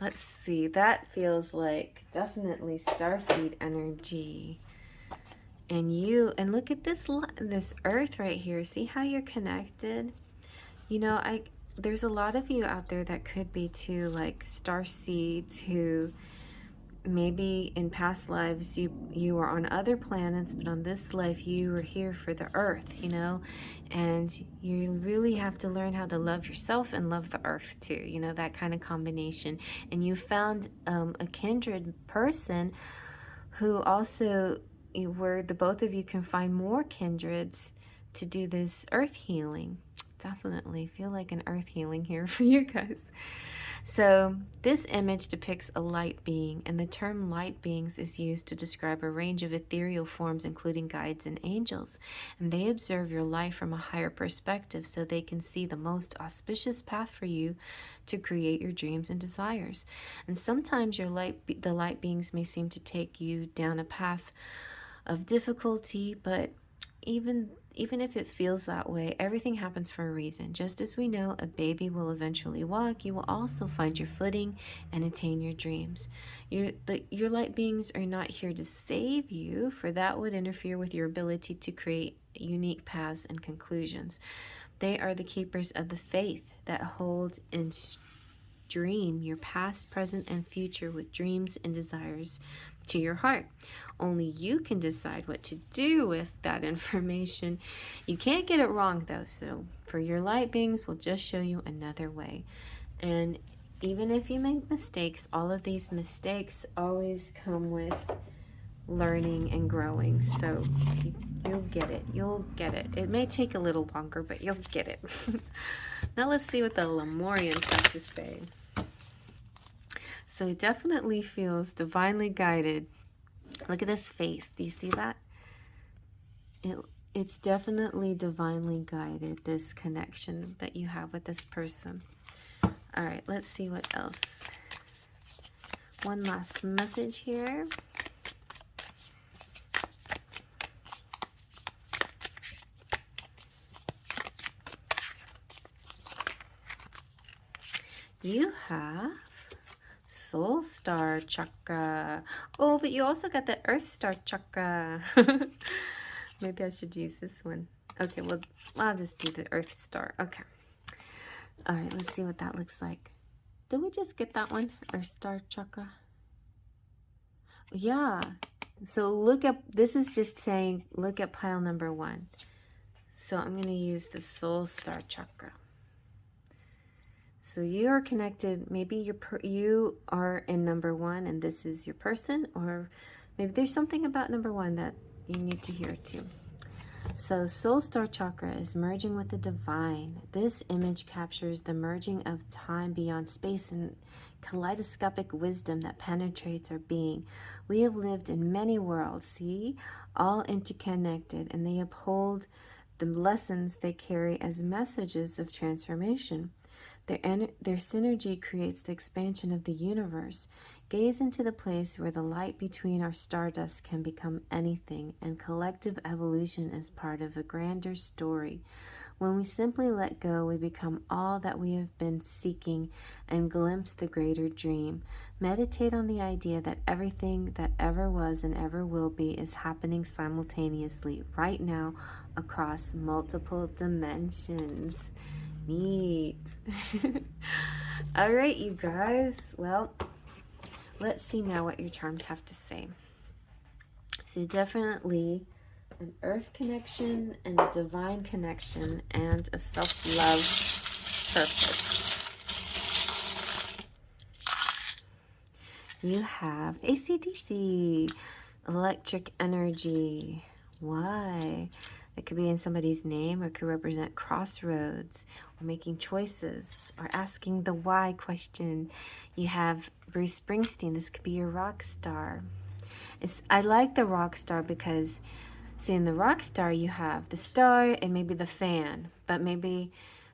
Let's see, that feels like definitely starseed energy. And look at this earth right here. See how you're connected? You know, there's a lot of you out there that could be too, like starseeds, who maybe in past lives you were on other planets, but on this life you were here for the earth, you know. And you really have to learn how to love yourself and love the earth too, you know, that kind of combination. And you found a kindred person who also, where the both of you can find more kindreds to do this earth healing. Definitely feel like an earth healing here for you guys. So this image depicts a light being, and the term light beings is used to describe a range of ethereal forms, including guides and angels. And they observe your life from a higher perspective, so they can see the most auspicious path for you to create your dreams and desires. And sometimes the light beings may seem to take you down a path of difficulty, but even if it feels that way, everything happens for a reason. Just as we know a baby will eventually walk, you will also find your footing and attain your dreams. Your light beings are not here to save you, for that would interfere with your ability to create unique paths and conclusions. They are the keepers of the faith that hold and stream your past, present, and future with dreams and desires to your heart. Only you can decide what to do with that information. You can't get it wrong though, so for your light beings, we'll just show you another way. And even if you make mistakes, all of these mistakes always come with learning and growing. So you'll get it. You'll get it. It may take a little longer, but you'll get it. Now let's see what the Lemurians have to say. So it definitely feels divinely guided. Look at this face. Do you see that? It's definitely divinely guided, this connection that you have with this person. All right, let's see what else. One last message here. You have Soul Star Chakra. Oh, but you also got the Earth Star Chakra. Maybe I should use this one. Okay, well, I'll just do the Earth Star. Okay. All right, let's see what that looks like. Did we just get that one? Earth Star Chakra? Yeah. So look at, this is just saying, look at pile number 1. So I'm going to use the Soul Star Chakra. So you are connected, maybe you are in number 1 and this is your person, or maybe there's something about number 1 that you need to hear too. So Soul Star Chakra is merging with the divine. This image captures the merging of time beyond space and kaleidoscopic wisdom that penetrates our being. We have lived in many worlds, see, all interconnected, and they uphold the lessons they carry as messages of transformation. Their synergy creates the expansion of the universe. Gaze into the place where the light between our stardust can become anything, and collective evolution is part of a grander story. When we simply let go, we become all that we have been seeking and glimpse the greater dream. Meditate on the idea that everything that ever was and ever will be is happening simultaneously right now across multiple dimensions. Neat. All right, you guys. Well, let's see now what your charms have to say. So definitely an earth connection and a divine connection and a self-love purpose. You have AC/DC, electric energy. Why? It could be in somebody's name, or it could represent crossroads, or making choices, or asking the why question. You have Bruce Springsteen. This could be your rock star. I like the rock star because, see, in the rock star you have the star and maybe the fan, but maybe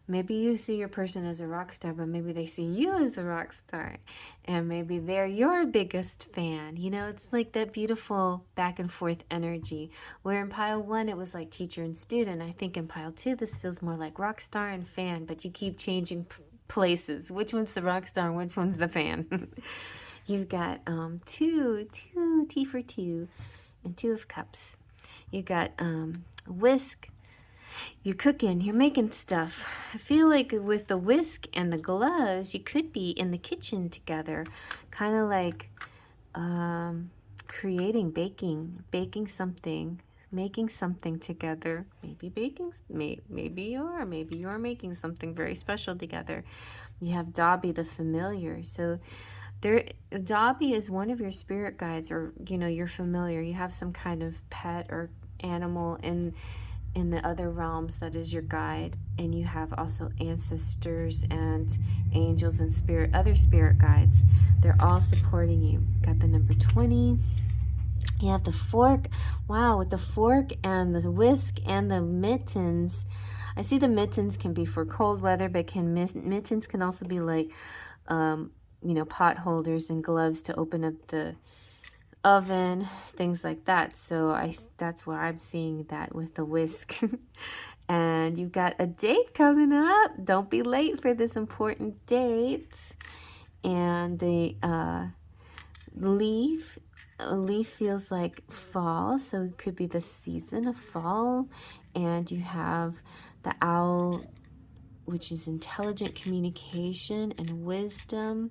you see your person as a rock star, but maybe they see you as a rock star, and maybe they're your biggest fan. You know, it's like that beautiful back and forth energy, where in pile 1 it was like teacher and student. I think in pile 2 this feels more like rock star and fan, but you keep changing places. Which one's the rock star and which one's the fan? You've got two T for 2 and 2 of cups. You got whisk. You're cooking, you're making stuff. I feel like with the whisk and the gloves, you could be in the kitchen together, kind of like creating, baking something, making something together. Maybe baking, maybe you're making something very special together. You have Dobby, the familiar. So Dobby is one of your spirit guides, or you're familiar. You have some kind of pet or animal in the other realms that is your guide, and you have also ancestors and angels and other spirit guides. They're all supporting you. Got the number 20. You have the fork. Wow, with the fork and the whisk and the mittens. I see the mittens can be for cold weather, but mittens can also be like pot holders and gloves to open up the oven, things like that. So that's why I'm seeing that with the whisk. And you've got a date coming up. Don't be late for this important date. And the leaf feels like fall, so it could be the season of fall. And you have the owl, which is intelligent communication and wisdom.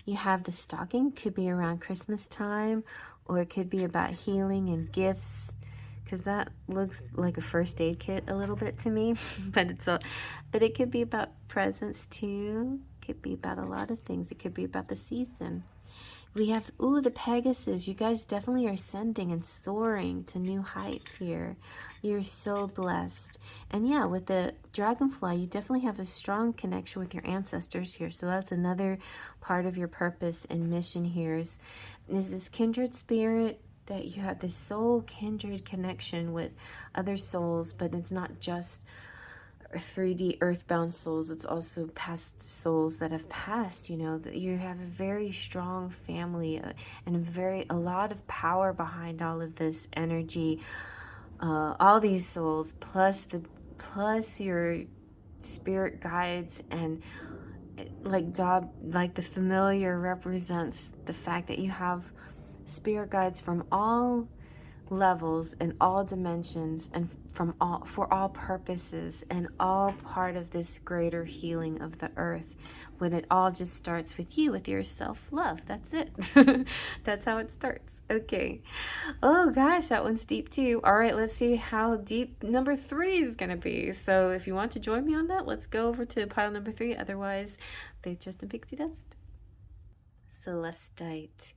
You have the stocking, could be around Christmas time, or it could be about healing and gifts, because that looks like a first aid kit a little bit to me. But it could be about presents too. Could be about a lot of things. It could be about the season. We have, ooh, the Pegasus. You guys definitely are ascending and soaring to new heights here. You're so blessed. And yeah, with the Dragonfly, you definitely have a strong connection with your ancestors here. So that's another part of your purpose and mission here is this kindred spirit, that you have this soul kindred connection with other souls, but it's not just 3D earthbound souls, it's also past souls that have passed. You know, that you have a very strong family, and a lot of power behind all of this energy, all these souls, plus your spirit guides, and like the familiar represents the fact that you have spirit guides from all levels and all dimensions, and for all purposes, and all part of this greater healing of the earth, when it all just starts with you, with your self-love. That's it. That's how it starts. Okay. Oh gosh, that one's deep too. All right, let's see how deep number 3 is gonna be. So if you want to join me on that, let's go over to pile number 3. Otherwise, they just a pixie dust. Celestite.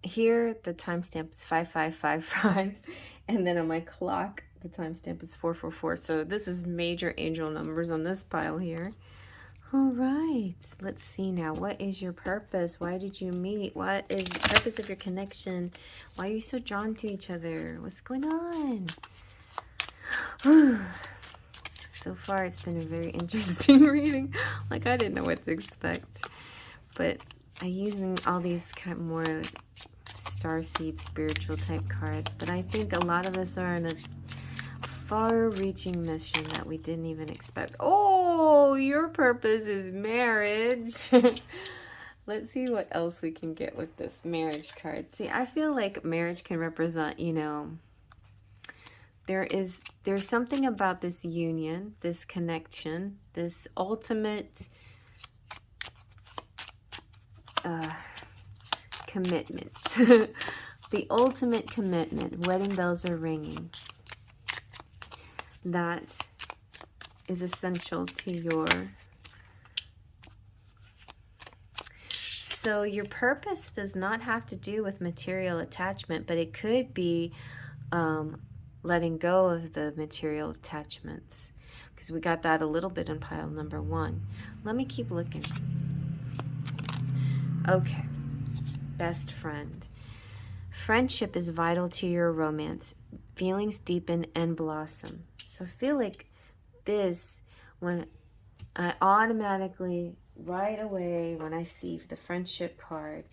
Here the timestamp is 5555, and then on my clock the timestamp is 444. So this is major angel numbers on this pile here. All right, let's see now. What is your purpose? Why did you meet? What is the purpose of your connection? Why are you so drawn to each other? What's going on? So far it's been a very interesting reading. Like, I didn't know what to expect, but I'm using all these kind of more starseed spiritual type cards, but I think a lot of us are in a far-reaching mission that we didn't even expect. Oh, your purpose is marriage. Let's see what else we can get with this marriage card. See, I feel like marriage can represent, you know, there's something about this union, this connection, this ultimate commitment. The ultimate commitment. Wedding bells are ringing. That is essential to your... So your purpose does not have to do with material attachment, but it could be letting go of the material attachments, because we got that a little bit in pile number 1. Let me keep looking. Okay. Best friend. Friendship is vital to your romance. Feelings deepen and blossom. So I feel like this, when I automatically, right away, when I see the friendship card,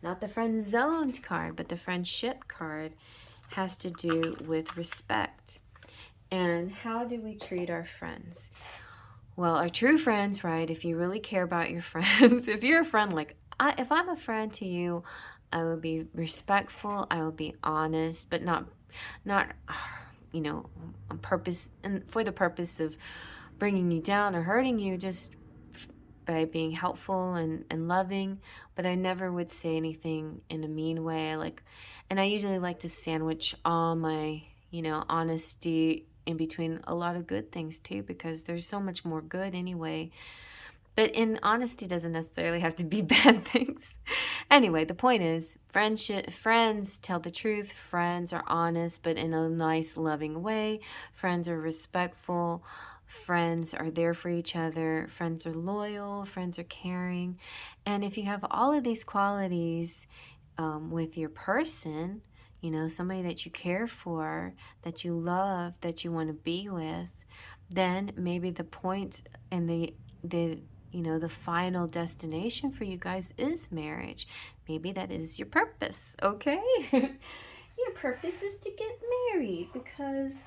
not the friend zoned card, but the friendship card, has to do with respect. And how do we treat our friends? Well, our true friends, right? If you really care about your friends, if you're a friend, like, if I'm a friend to you, I will be respectful, I will be honest, but not you know, on purpose, and for the purpose of bringing you down or hurting you, just by being helpful and loving. But I never would say anything in a mean way. And I usually like to sandwich all my, you know, honesty in between a lot of good things too, because there's so much more good anyway. But in honesty doesn't necessarily have to be bad things. Anyway, the point is, friends tell the truth. Friends are honest, but in a nice, loving way. Friends are respectful. Friends are there for each other. Friends are loyal. Friends are caring. And if you have all of these qualities with your person, you know, somebody that you care for, that you love, that you want to be with, then maybe the point and the you know, the final destination for you guys is marriage. Maybe that is your purpose, okay? Your purpose is to get married, because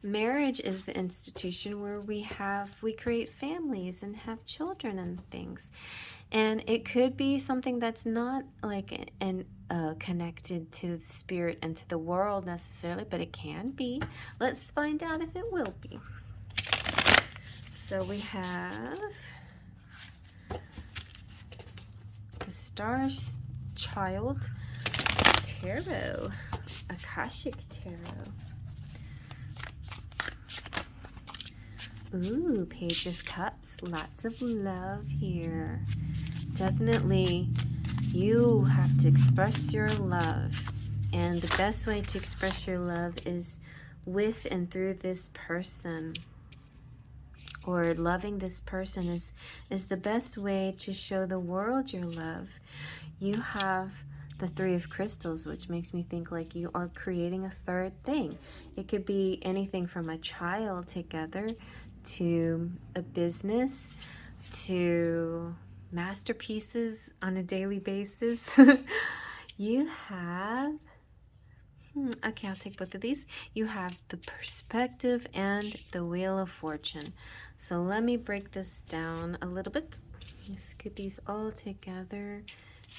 marriage is the institution where we create families and have children and things. And it could be something that's not like connected to the spirit and to the world necessarily, but it can be. Let's find out if it will be. So we have the Starchild Tarot, Akashic Tarot. Ooh, Page of Cups, lots of love here. Definitely, you have to express your love. And the best way to express your love is with and through this person. Or loving this person is the best way to show the world your love. You have the Three of Crystals, which makes me think like you are creating a third thing. It could be anything from a child together to a business to masterpieces on a daily basis. You have, okay, I'll take both of these. You have the Perspective and the Wheel of Fortune. So let me break this down a little bit. Let's get these all together.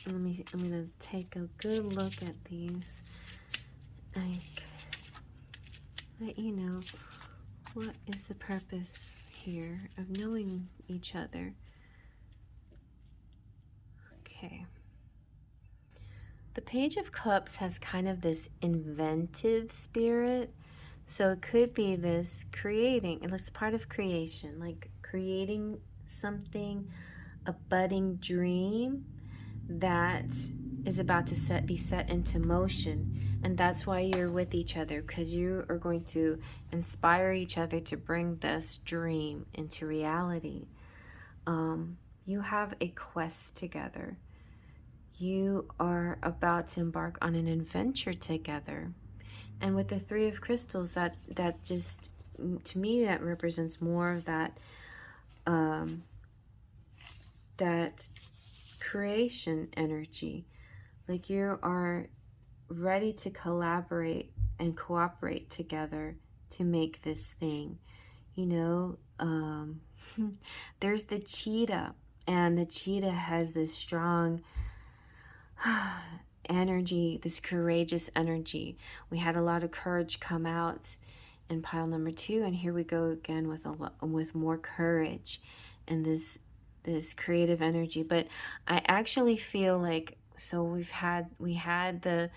I'm gonna take a good look at these. Let you know what is the purpose here of knowing each other. Okay. The Page of Cups has kind of this inventive spirit. So it could be this creating, and it's part of creation, like creating something, a budding dream that is about to be set into motion. And that's why you're with each other, because you are going to inspire each other to bring this dream into reality. You have a quest together. You are about to embark on an adventure together. And with the Three of Crystals, that just, to me, that represents more of that that creation energy. Like you are ready to collaborate and cooperate together to make this thing. You know, there's the cheetah, and the cheetah has this strong energy, this courageous energy. We had a lot of courage come out in pile number 2, and here we go again with more courage and this creative energy. But I actually feel like, so we had the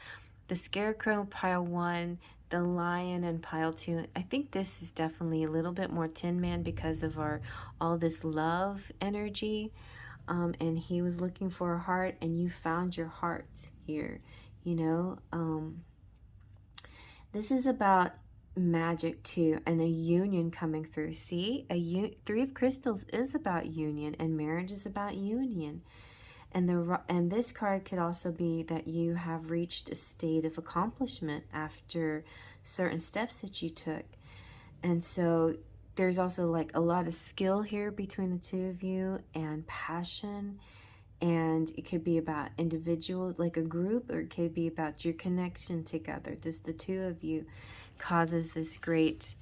Scarecrow pile 1, the Lion in pile 2. I think this is definitely a little bit more Tin Man because of all this love energy. And he was looking for a heart, and you found your heart here. You know, this is about magic too, and a union coming through. See, Three of Crystals is about union, and marriage is about union. And this card could also be that you have reached a state of accomplishment after certain steps that you took. And so there's also like a lot of skill here between the two of you, and passion. And it could be about individuals, like a group, or it could be about your connection together. Just the two of you causes this great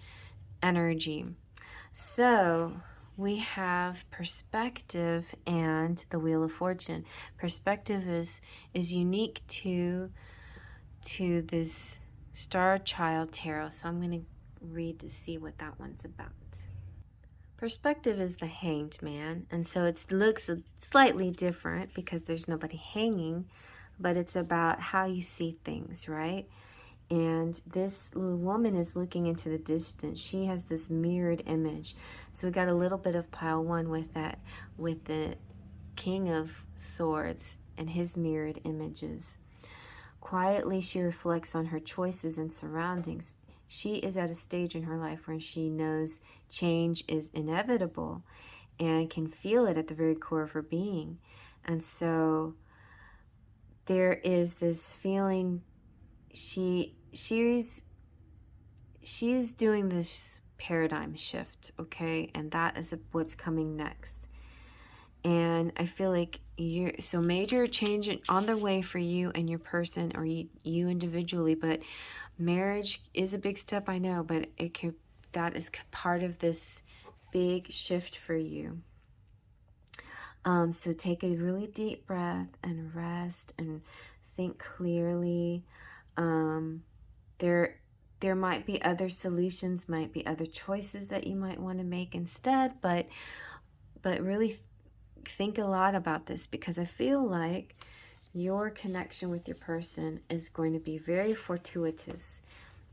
energy. So we have Perspective and the Wheel of Fortune. Perspective is unique to this Starchild Tarot. So I'm going to read to see what that one's about. Perspective is the Hanged Man, and so it looks slightly different because there's nobody hanging, but it's about how you see things, right? And this little woman is looking into the distance. She has this mirrored image. So we got a little bit of pile 1 with that, with the King of Swords and his mirrored images. Quietly, she reflects on her choices and surroundings. She is at a stage in her life where she knows change is inevitable and can feel it at the very core of her being. And so there is this feeling, she's doing this paradigm shift, okay? And that is what's coming next. And I feel like so major change on the way for you and your person, or you individually. But marriage is a big step, I know, but that is part of this big shift for you. So take a really deep breath and rest and think clearly. There might be other solutions, might be other choices that you might want to make instead, but really think a lot about this, because I feel like your connection with your person is going to be very fortuitous.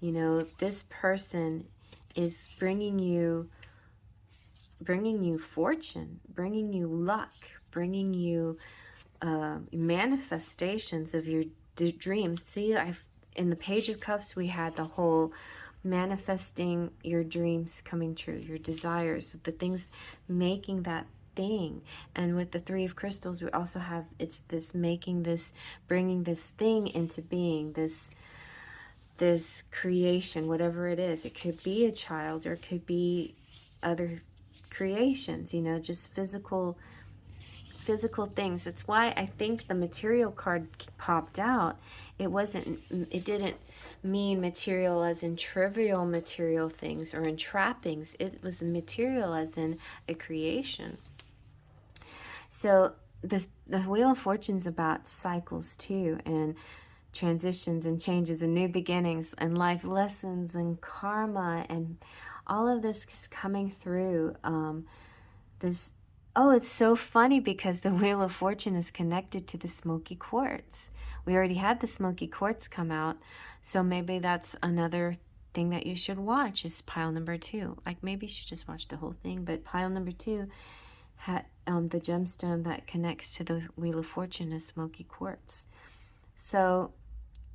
You know, this person is bringing you fortune, bringing you luck, bringing you manifestations of your dreams. See, in the Page of Cups, we had the whole manifesting your dreams coming true, your desires, the things, making that thing. And with the Three of Crystals, we also have, it's this making this, bringing this thing into being, this creation, whatever it is. It could be a child, or it could be other creations, you know, just physical things. That's why I think the material card popped out. It didn't mean material as in trivial material things or in trappings. It was material as in a creation. So the Wheel of Fortune's about cycles too, and transitions and changes and new beginnings and life lessons and karma, and all of this is coming through. Oh, it's so funny because the Wheel of Fortune is connected to the Smokey Quartz. We already had the Smokey Quartz come out, so maybe that's another thing that you should watch, is pile number 2. Like, maybe you should just watch the whole thing, but pile number 2 had the gemstone that connects to the Wheel of Fortune is Smokey Quartz. So,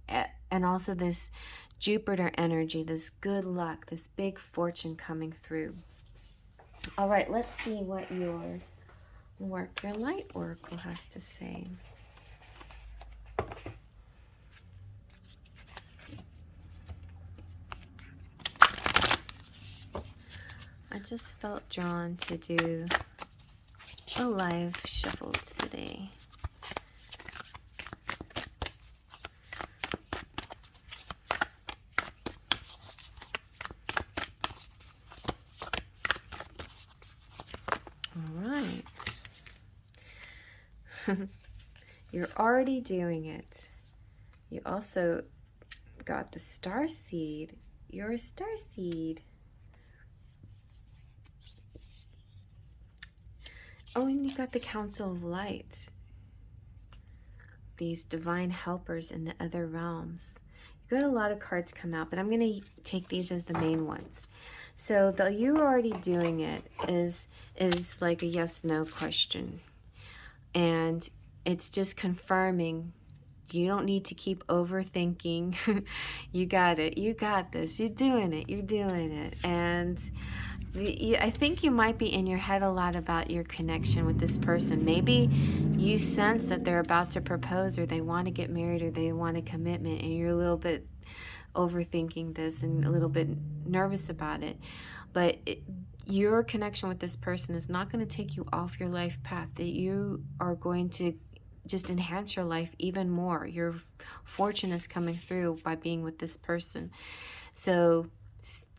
and also this Jupiter energy, this good luck, this big fortune coming through. All right, let's see what your Work Your Light Oracle has to say. I just felt drawn to do a live shuffle today. You're already doing it. You also got the Starseed. You're a Starseed. Oh, and you got the Council of Light. These divine helpers in the other realms. You got a lot of cards come out, but I'm going to take these as the main ones. So the you already doing it is like a yes/no question. And it's just confirming. You don't need to keep overthinking. You got it. You got this. You're doing it. You're doing it. And I think you might be in your head a lot about your connection with this person. Maybe you sense that they're about to propose, or they want to get married, or they want a commitment, and you're a little bit overthinking this and a little bit nervous about it. But your connection with this person is not going to take you off your life path. That you are going to just enhance your life even more. Your fortune is coming through by being with this person. So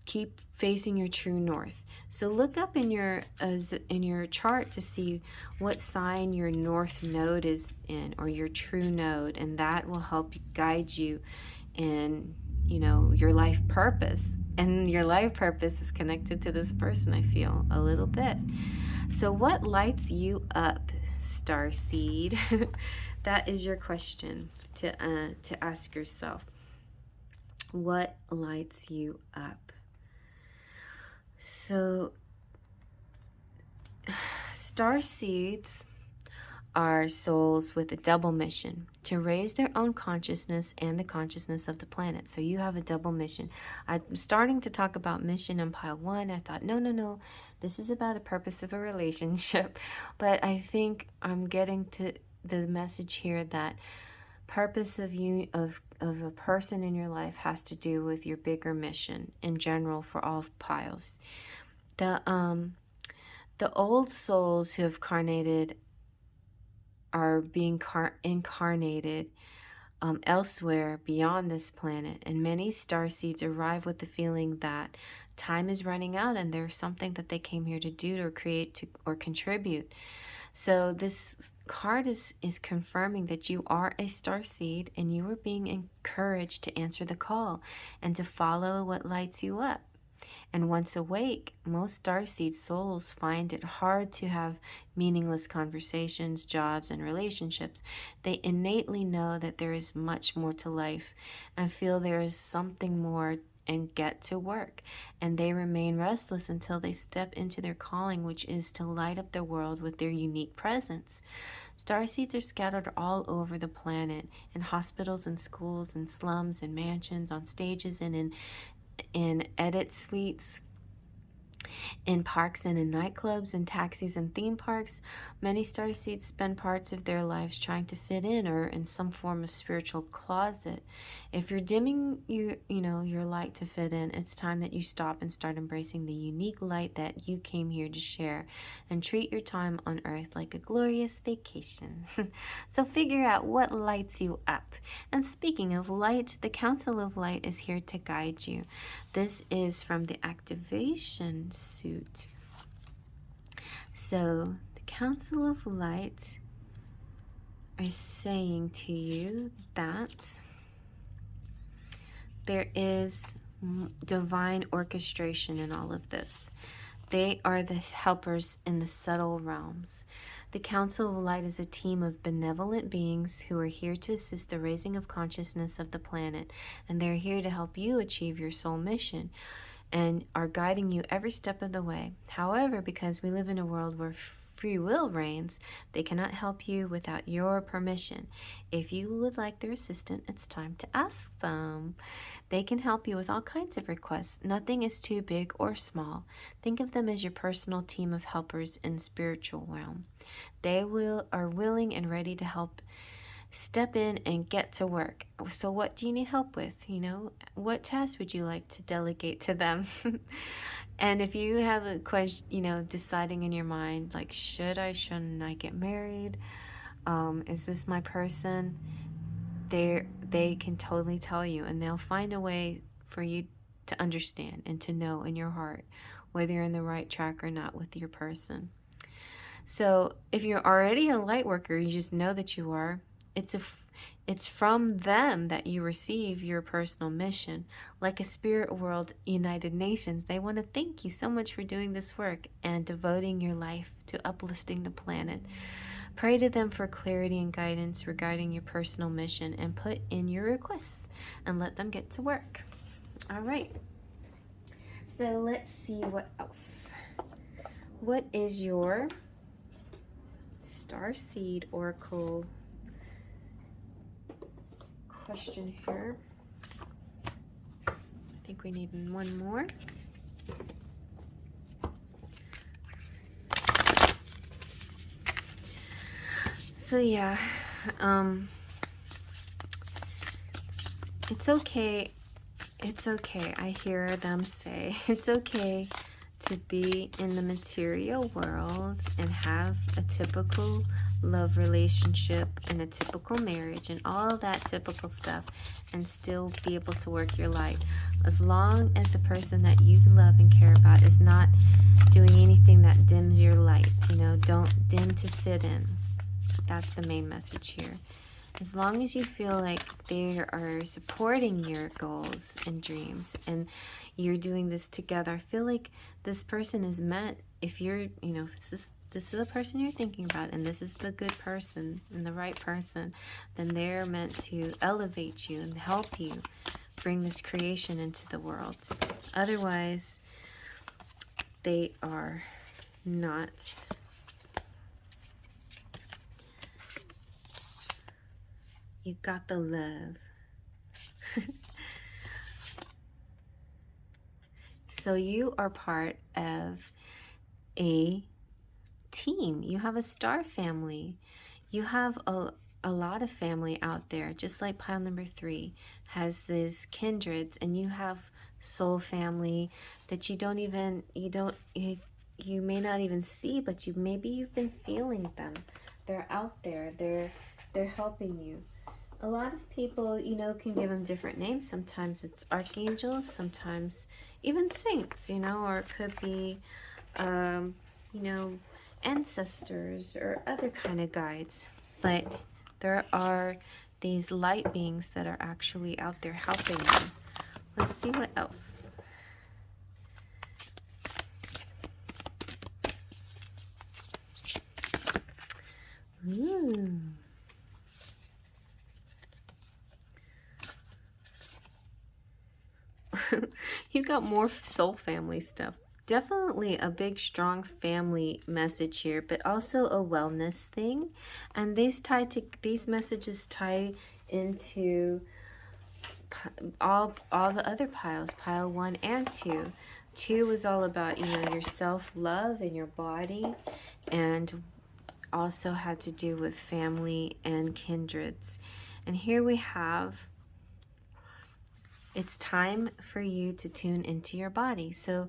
keep facing your true north. So look up in your chart to see what sign your north node is in, or your true node, and that will help guide you in, you know, your life purpose. And your life purpose is connected to this person, I feel, a little bit. So what lights you up, Starseed? That is your question to ask yourself. What lights you up? So Starseeds are souls with a double mission: to raise their own consciousness and the consciousness of the planet. So you have a double mission. I'm starting to talk about mission in pile 1. I thought, no, this is about a purpose of a relationship. But I think I'm getting to the message here that purpose of a person in your life has to do with your bigger mission in general for all piles. The old souls who have carnated are being incarnated elsewhere beyond this planet, and many starseeds arrive with the feeling that time is running out and there's something that they came here to do, or create, or contribute. So this card is confirming that you are a starseed, and you are being encouraged to answer the call and to follow what lights you up. And once awake, most starseed souls find it hard to have meaningless conversations, jobs, and relationships. They innately know that there is much more to life and feel there is something more and get to work. And they remain restless until they step into their calling, which is to light up the world with their unique presence. Starseeds are scattered all over the planet, in hospitals and schools, in slums and mansions, on stages and in edit suites, in parks and in nightclubs, in taxis and theme parks. Many starseeds spend parts of their lives trying to fit in or in some form of spiritual closet. If you're dimming your light to fit in, it's time that you stop and start embracing the unique light that you came here to share, and treat your time on earth like a glorious vacation. So figure out what lights you up. And speaking of light, the Council of Light is here to guide you. This is from the activation suit. So the Council of Light are saying to you that there is divine orchestration in all of this. They are the helpers in the subtle realms. The Council of Light is a team of benevolent beings who are here to assist the raising of consciousness of the planet, and they're here to help you achieve your soul mission and are guiding you every step of the way. However, because we live in a world where free will reigns, they cannot help you without your permission. If you would like their assistance, it's time to ask them. They can help you with all kinds of requests. Nothing is too big or small. Think of them as your personal team of helpers in the spiritual realm. They are willing and ready to help. Step in and get to work. So what do you need help with? What task would you like to delegate to them? And if you have a question, deciding in your mind, like, shouldn't I get married? Is this my person? They can totally tell you, and they'll find a way for you to understand and to know in your heart whether you're in the right track or not with your person. So if you're already a light worker, you just know that you are. It's from them that you receive your personal mission. Like a spirit world United Nations, they want to thank you so much for doing this work and devoting your life to uplifting the planet. Pray to them for clarity and guidance regarding your personal mission and put in your requests and let them get to work. All right. So let's see what else. What is your Starseed Oracle question here? I think we need one more. So yeah, it's okay. It's okay. I hear them say it's okay to be in the material world and have a typical love relationship and a typical marriage and all that typical stuff and still be able to work your light, as long as the person that you love and care about is not doing anything that dims your light. Don't dim to fit in. That's the main message here. As long as you feel like they are supporting your goals and dreams and you're doing this together, I feel like this person is meant, if you're, if this is the person you're thinking about and this is the good person and the right person, then they're meant to elevate you and help you bring this creation into the world. Otherwise, they are not. You got the love. So you are part of a team. You have a star family. You have a lot of family out there, just like pile number 3 has these kindreds, and you have soul family that you may not even see, but maybe you've been feeling them. They're out there. They're helping you. A lot of people, can give them different names. Sometimes it's archangels, sometimes even saints, or it could be, ancestors or other kind of guides. But there are these light beings that are actually out there helping you. Let's see what else. Ooh. You got more soul family stuff. Definitely a big, strong family message here, but also a wellness thing. And these messages tie into all the other piles, pile 1 and 2. 2 was all about, you know, your self-love and your body, and also had to do with family and kindreds. And here we have, it's time for you to tune into your body. So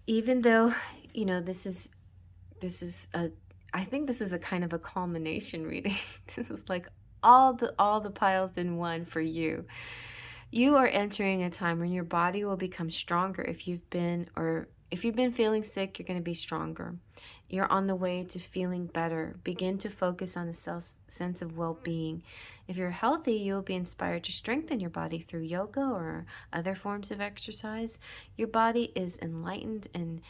even though, you know, this is a, I think this is a kind of a culmination reading. This is like all the piles in one for you. You are entering a time when your body will become stronger. If you've been feeling sick, you're going to be stronger. You're on the way to feeling better. Begin to focus on a sense of well-being. If you're healthy, you'll be inspired to strengthen your body through yoga or other forms of exercise. Your body is enlightened and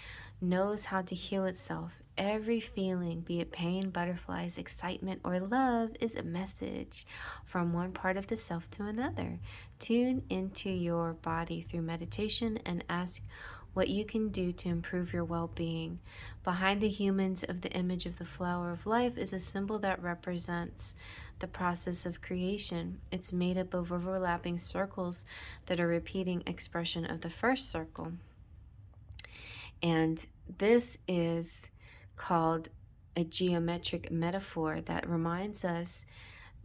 knows how to heal itself. Every feeling, be it pain, butterflies, excitement, or love, is a message from one part of the self to another. Tune into your body through meditation and ask what you can do to improve your well-being. Behind the humans of the image of the flower of life is a symbol that represents the process of creation. It's made up of overlapping circles that are repeating expression of the first circle. And this is called a geometric metaphor that reminds us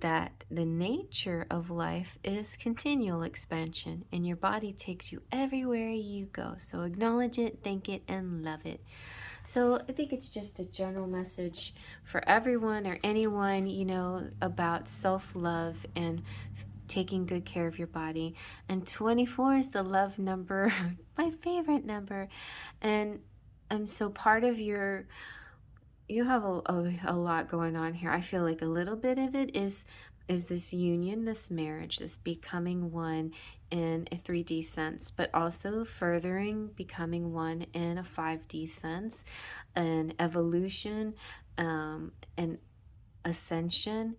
that the nature of life is continual expansion, and your body takes you everywhere you go. So acknowledge it, thank it, and love it. So I think it's just a general message for everyone or anyone, you know, about self-love and taking good care of your body. And 24 is the love number, my favorite number. And so part of you have a lot going on here. I feel like a little bit of it is this union, this marriage, this becoming one in a 3D sense, but also furthering becoming one in a 5D sense, an evolution, an ascension,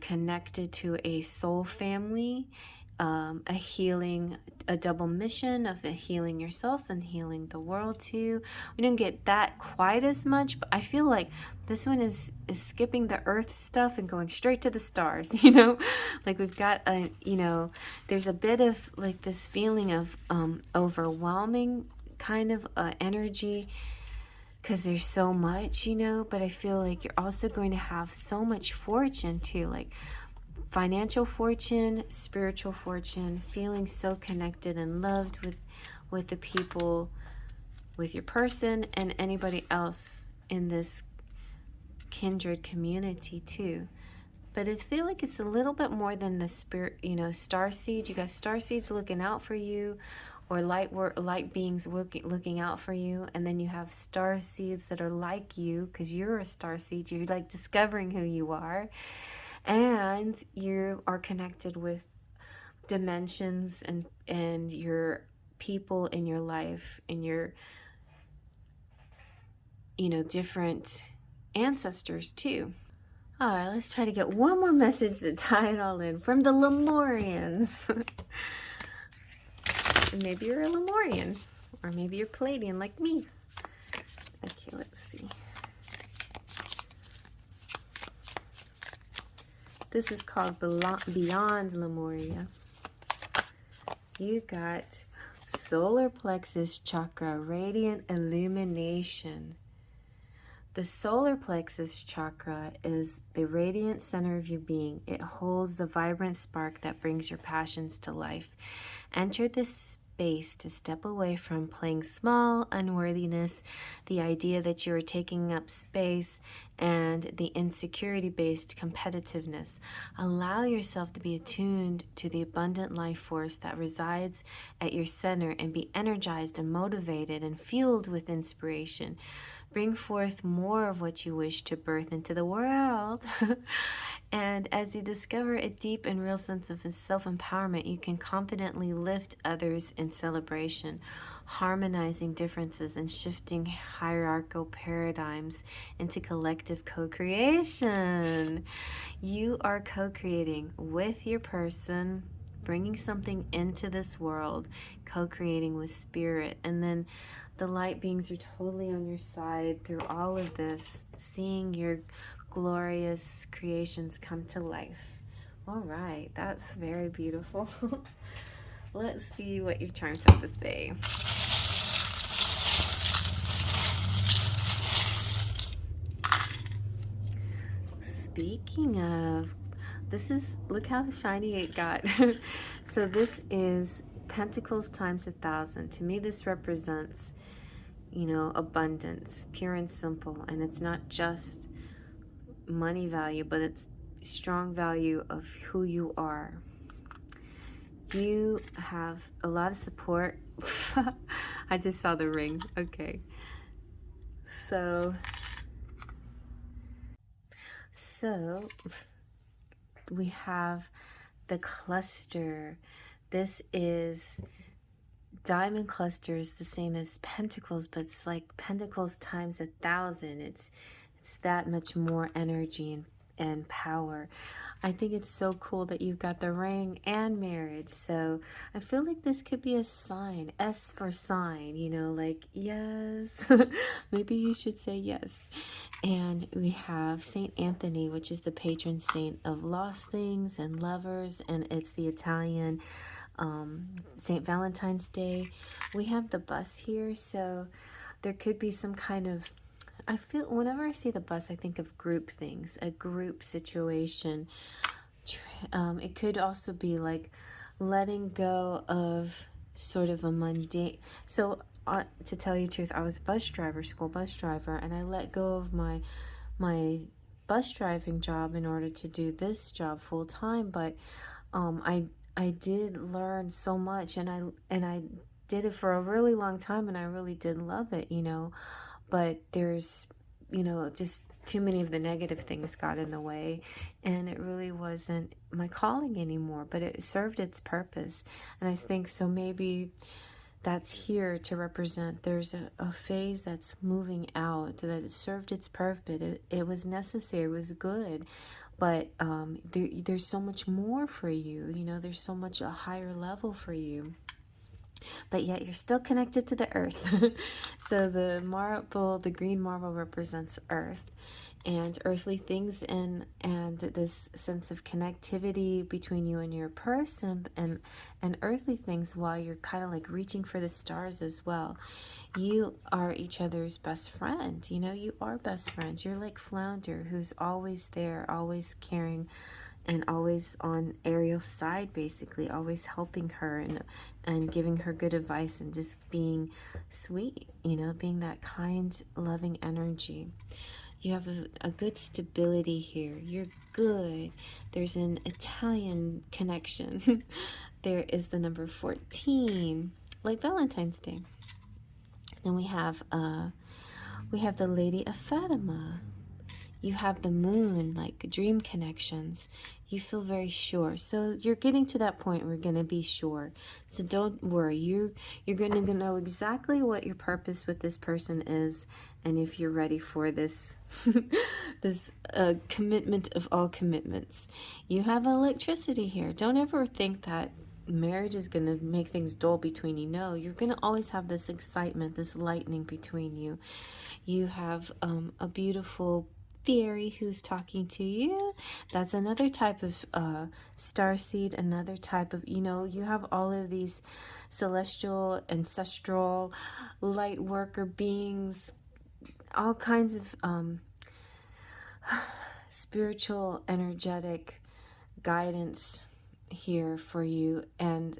connected to a soul family, a healing, a double mission of healing yourself and healing the world too. We didn't get that quite as much, but I feel like this one is skipping the earth stuff and going straight to the stars, you know? Like we've got a, you know, there's a bit of like this feeling of overwhelming kind of energy, because there's so much, you know, but I feel like you're also going to have so much fortune too, like financial fortune, spiritual fortune, feeling so connected and loved with the people, with your person and anybody else in this kindred community too. But I feel like it's a little bit more than the spirit, you know, star seeds. You got star seeds looking out for you, or light beings looking out for you, and then you have star seeds that are like you, because you're a star seed. You're like discovering who you are, and you are connected with dimensions and your people in your life and your, you know, different ancestors too. All right, let's try to get one more message to tie it all in from the Lemurians. Maybe you're a Lemurian, or maybe you're Palladian like me. Okay, let's see. This is called Beyond Lemuria. You got solar plexus chakra, radiant illumination. The solar plexus chakra is the radiant center of your being. It holds the vibrant spark that brings your passions to life. Enter this space to step away from playing small, unworthiness, the idea that you are taking up space, and the insecurity-based competitiveness. Allow yourself to be attuned to the abundant life force that resides at your center and be energized and motivated and fueled with inspiration. Bring forth more of what you wish to birth into the world. And as you discover a deep and real sense of self-empowerment, you can confidently lift others in celebration, harmonizing differences and shifting hierarchical paradigms into collective co-creation. You are co-creating with your person, bringing something into this world, co-creating with spirit. And then the light beings are totally on your side through all of this, seeing your glorious creations come to life. All right, that's very beautiful. Let's see what your charms have to say. Speaking of, this is, look how shiny it got. So this is Pentacles times 1,000. To me, this represents, you know, abundance, pure and simple. And it's not just money value, but it's strong value of who you are. You have a lot of support. I just saw the ring. Okay. So we have the cluster. This is diamond clusters, the same as pentacles, but it's like pentacles times 1,000. It's that much more energy and power. I think it's so cool that you've got the ring and marriage. So I feel like this could be a sign, S for sign, you know, like yes. Maybe you should say yes. And we have Saint Anthony, which is the patron saint of lost things and lovers, and it's the Italian Saint Valentine's Day. We have the bus here, so there could be some kind of, I feel whenever I see the bus, I think of group things, a group situation. It could also be like letting go of sort of a mundane. So to tell you the truth, I was a bus driver, school bus driver, and I let go of my bus driving job in order to do this job full time. But I did learn so much, and I did it for a really long time, and I really did love it, you know. But there's, you know, just too many of the negative things got in the way, and it really wasn't my calling anymore, but it served its purpose. And I think so maybe that's here to represent there's a phase that's moving out, that it served its purpose. It was necessary, it was good, but there's so much more for you, you know, there's so much a higher level for you, but yet you're still connected to the earth. So the marble, the green marble, represents earth and earthly things, and this sense of connectivity between you and your person, and earthly things, while you're kind of like reaching for the stars as well. You are each other's best friend, you know, you are best friends. You're like Flounder, who's always there, always caring, and always on Ariel's side, basically, always helping her and giving her good advice, and just being sweet, you know, being that kind, loving energy. You have a good stability here. You're good. There's an Italian connection. There is the number 14, like Valentine's Day. Then we have the Lady of Fatima. You have the moon, like dream connections. You feel very sure. So you're getting to that point where you're going to be sure. So don't worry. You're going to know exactly what your purpose with this person is, and if you're ready for this this commitment of all commitments. You have electricity here. Don't ever think that marriage is going to make things dull between you. No, you're going to always have this excitement, this lightning between you. You have a beautiful fairy who's talking to you. That's another type of starseed, another type of, you know, you have all of these celestial, ancestral, light worker beings, all kinds of spiritual, energetic guidance here for you, and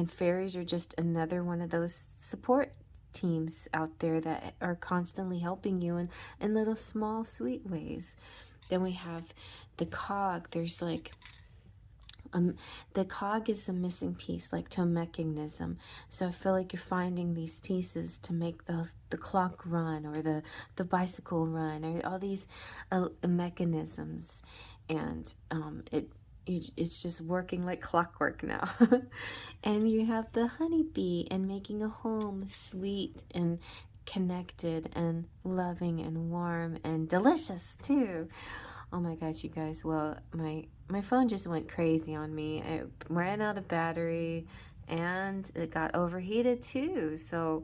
fairies are just another one of those support teams out there that are constantly helping you in little small sweet ways. Then we have the cog. There's like The cog is a missing piece, like to a mechanism. So I feel like you're finding these pieces to make the clock run, or the bicycle run, or all these mechanisms, and it's just working like clockwork now. And you have the honeybee, and making a home sweet and connected and loving and warm and delicious too. Oh my gosh, you guys. Well, my phone just went crazy on me. It ran out of battery, and it got overheated too. So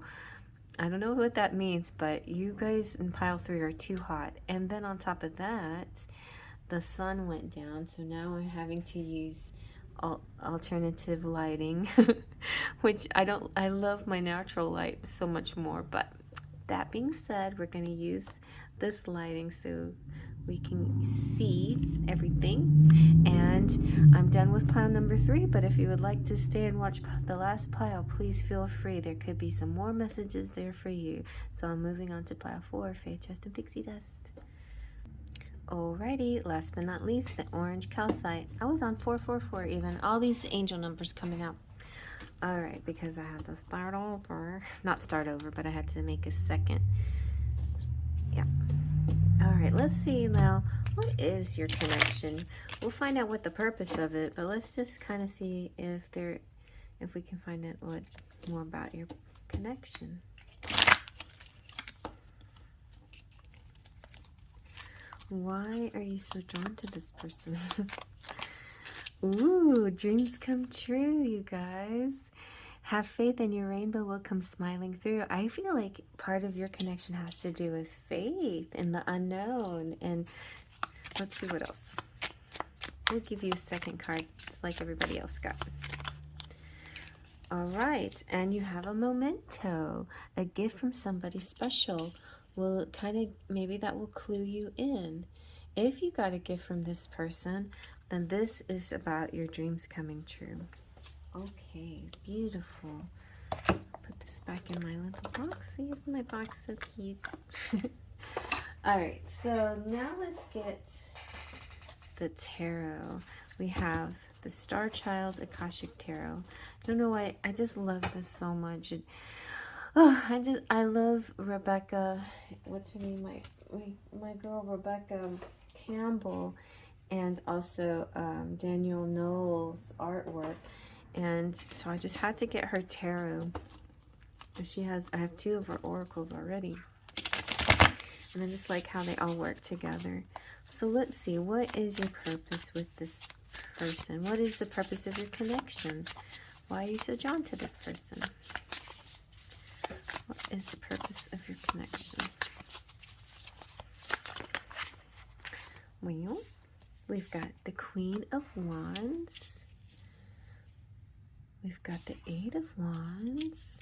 I don't know what that means, but you guys in pile 3 are too hot. And then on top of that, the sun went down, so now I'm having to use alternative lighting, which I love my natural light so much more. But that being said, we're going to use this lighting so we can see everything. And I'm done with pile number 3, but if you would like to stay and watch the last pile, please feel free. There could be some more messages there for you. So I'm moving on to pile 4, Faith, Trust, and Pixie Dust. Alrighty, last but not least, the orange calcite. I was on 444 even. All these angel numbers coming out. Alright, because I had to start over. Not start over, but I had to make a second. Yeah. Alright, let's see now. What is your connection? We'll find out what the purpose of it, but let's just kind of see if we can find out more about your connection. Why are you so drawn to this person? Ooh, dreams come true, you guys. Have faith and your rainbow will come smiling through. I feel like part of your connection has to do with faith in the unknown. And let's see what else. We'll give you a second card, just like everybody else got. All right, and you have a memento, a gift from somebody special. Will kind of, maybe that will clue you in. If you got a gift from this person, then this is about your dreams coming true. Okay, beautiful. Put this back in my little box. See, isn't my box so cute? All right, so now let's get the tarot. We have the Starchild Akashic Tarot. I don't know why, I just love this so much. I love Rebecca, what's her name, my girl Rebecca Campbell, and also Danielle Noel's artwork. And so I just had to get her tarot. I have 2 of her oracles already. And I just like how they all work together. So let's see, what is your purpose with this person? What is the purpose of your connection? Why are you so drawn to this person? What is the purpose of your connection? Well, we've got the Queen of Wands. We've got the 8 of Wands.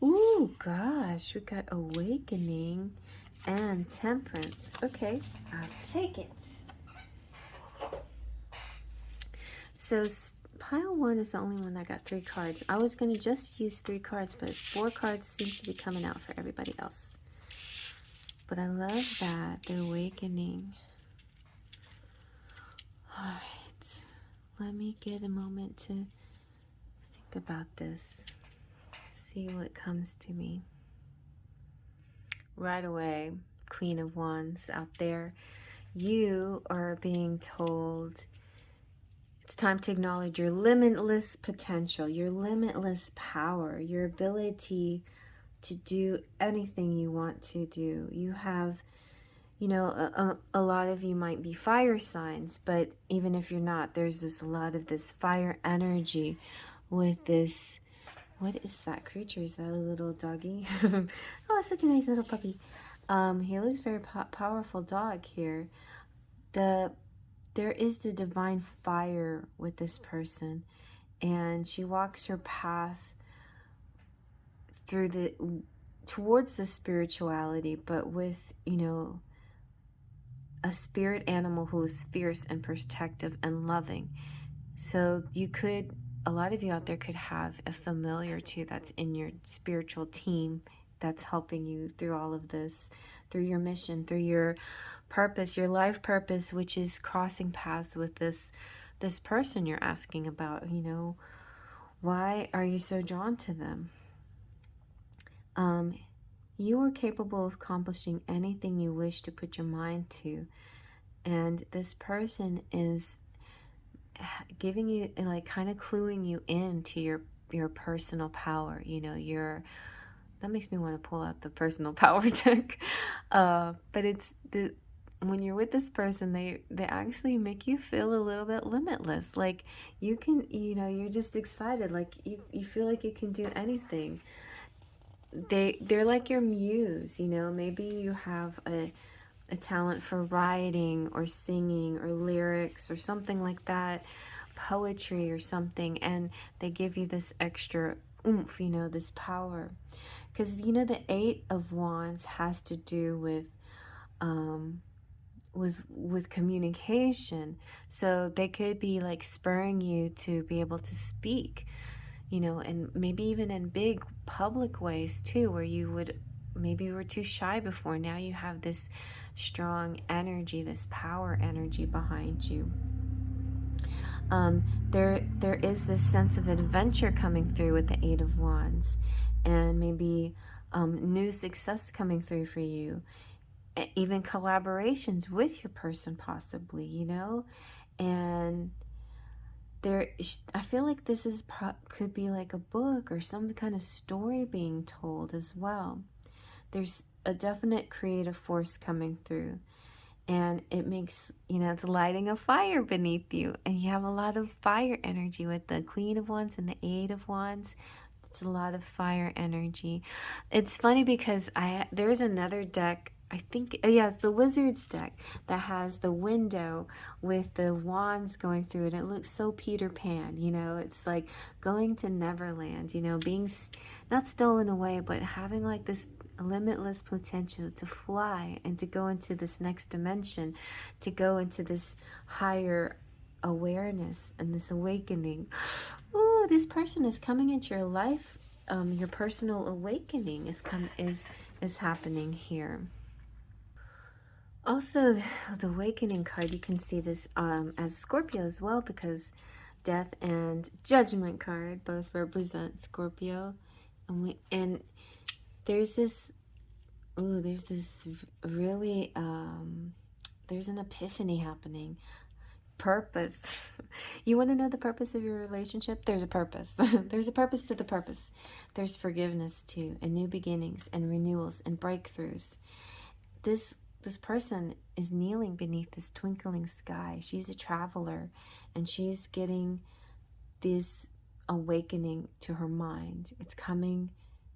Ooh, gosh, we've got Awakening and Temperance. Okay, I'll take it. So pile 1 is the only one that got 3 cards. I was going to just use 3 cards, but 4 cards seem to be coming out for everybody else. But I love that, the Awakening. All right, let me get a moment to think about this. See what comes to me. Right away, Queen of Wands out there. You are being told it's time to acknowledge your limitless potential, your limitless power, your ability to do anything you want to do. You have, you know, a lot of you might be fire signs, but even if you're not, there's a lot of this fire energy with this. What is that creature? Is that a little doggy? Oh, it's such a nice little puppy. He looks very powerful dog here. There is the divine fire with this person, and she walks her path towards the spirituality, but with, you know, a spirit animal who is fierce and protective and loving. So a lot of you out there could have a familiar too that's in your spiritual team that's helping you through all of this, through your mission, through your purpose, your life purpose, which is crossing paths with this this person you're asking about, you know, why are you so drawn to them? You are capable of accomplishing anything you wish to put your mind to. And this person is giving you, like, kind of cluing you into your personal power. You know, that makes me want to pull out the personal power deck. But it's when you're with this person, they actually make you feel a little bit limitless. Like, you can, you know, you're just excited. Like, you feel like you can do anything. They're like your muse, you know. Maybe you have a talent for writing or singing or lyrics or something like that, poetry or something, and they give you this extra oomph, you know, this power. Because, you know, the Eight of Wands has to do with communication. So they could be like spurring you to be able to speak, you know, and maybe even in big public ways too, where maybe you were too shy before. Now you have this strong energy, this power energy behind you. There is this sense of adventure coming through with the Eight of Wands, and maybe new success coming through for you, even collaborations with your person possibly, you know. And I feel like this could be like a book or some kind of story being told as well. There's a definite creative force coming through, and it makes, you know, it's lighting a fire beneath you, and you have a lot of fire energy with the Queen of Wands and the Eight of Wands. It's a lot of fire energy. It's funny because there's another deck, I think, oh yeah, it's the Wizard's deck that has the window with the wands going through it. It looks so Peter Pan, you know. It's like going to Neverland, you know, being not stolen away, but having like this limitless potential to fly and to go into this next dimension, to go into this higher awareness and this awakening. Ooh, this person is coming into your life. Your personal awakening is happening here. Also, the Awakening card, you can see this as Scorpio as well, because Death and Judgment card both represent Scorpio. And there's this, really, there's an epiphany happening. Purpose. You want to know the purpose of your relationship? There's a purpose. There's a purpose to the purpose. There's forgiveness too, and new beginnings and renewals and breakthroughs. This person is kneeling beneath this twinkling sky. She's a traveler, and she's getting this awakening to her mind. It's coming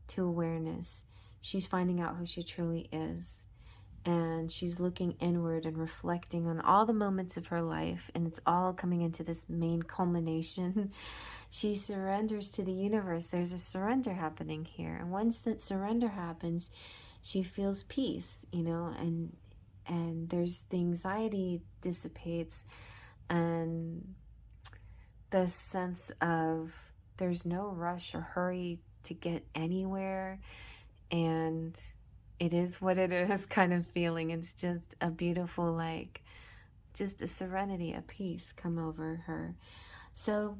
to awareness. She's finding out who she truly is, and she's looking inward and reflecting on all the moments of her life, and it's all coming into this main culmination. She surrenders to the universe. There's a surrender happening here, and once that surrender happens, she feels peace, you know, and there's the anxiety dissipates, and the sense of there's no rush or hurry to get anywhere, and it is what it is kind of feeling. It's just a beautiful, like, just a serenity, a peace come over her. So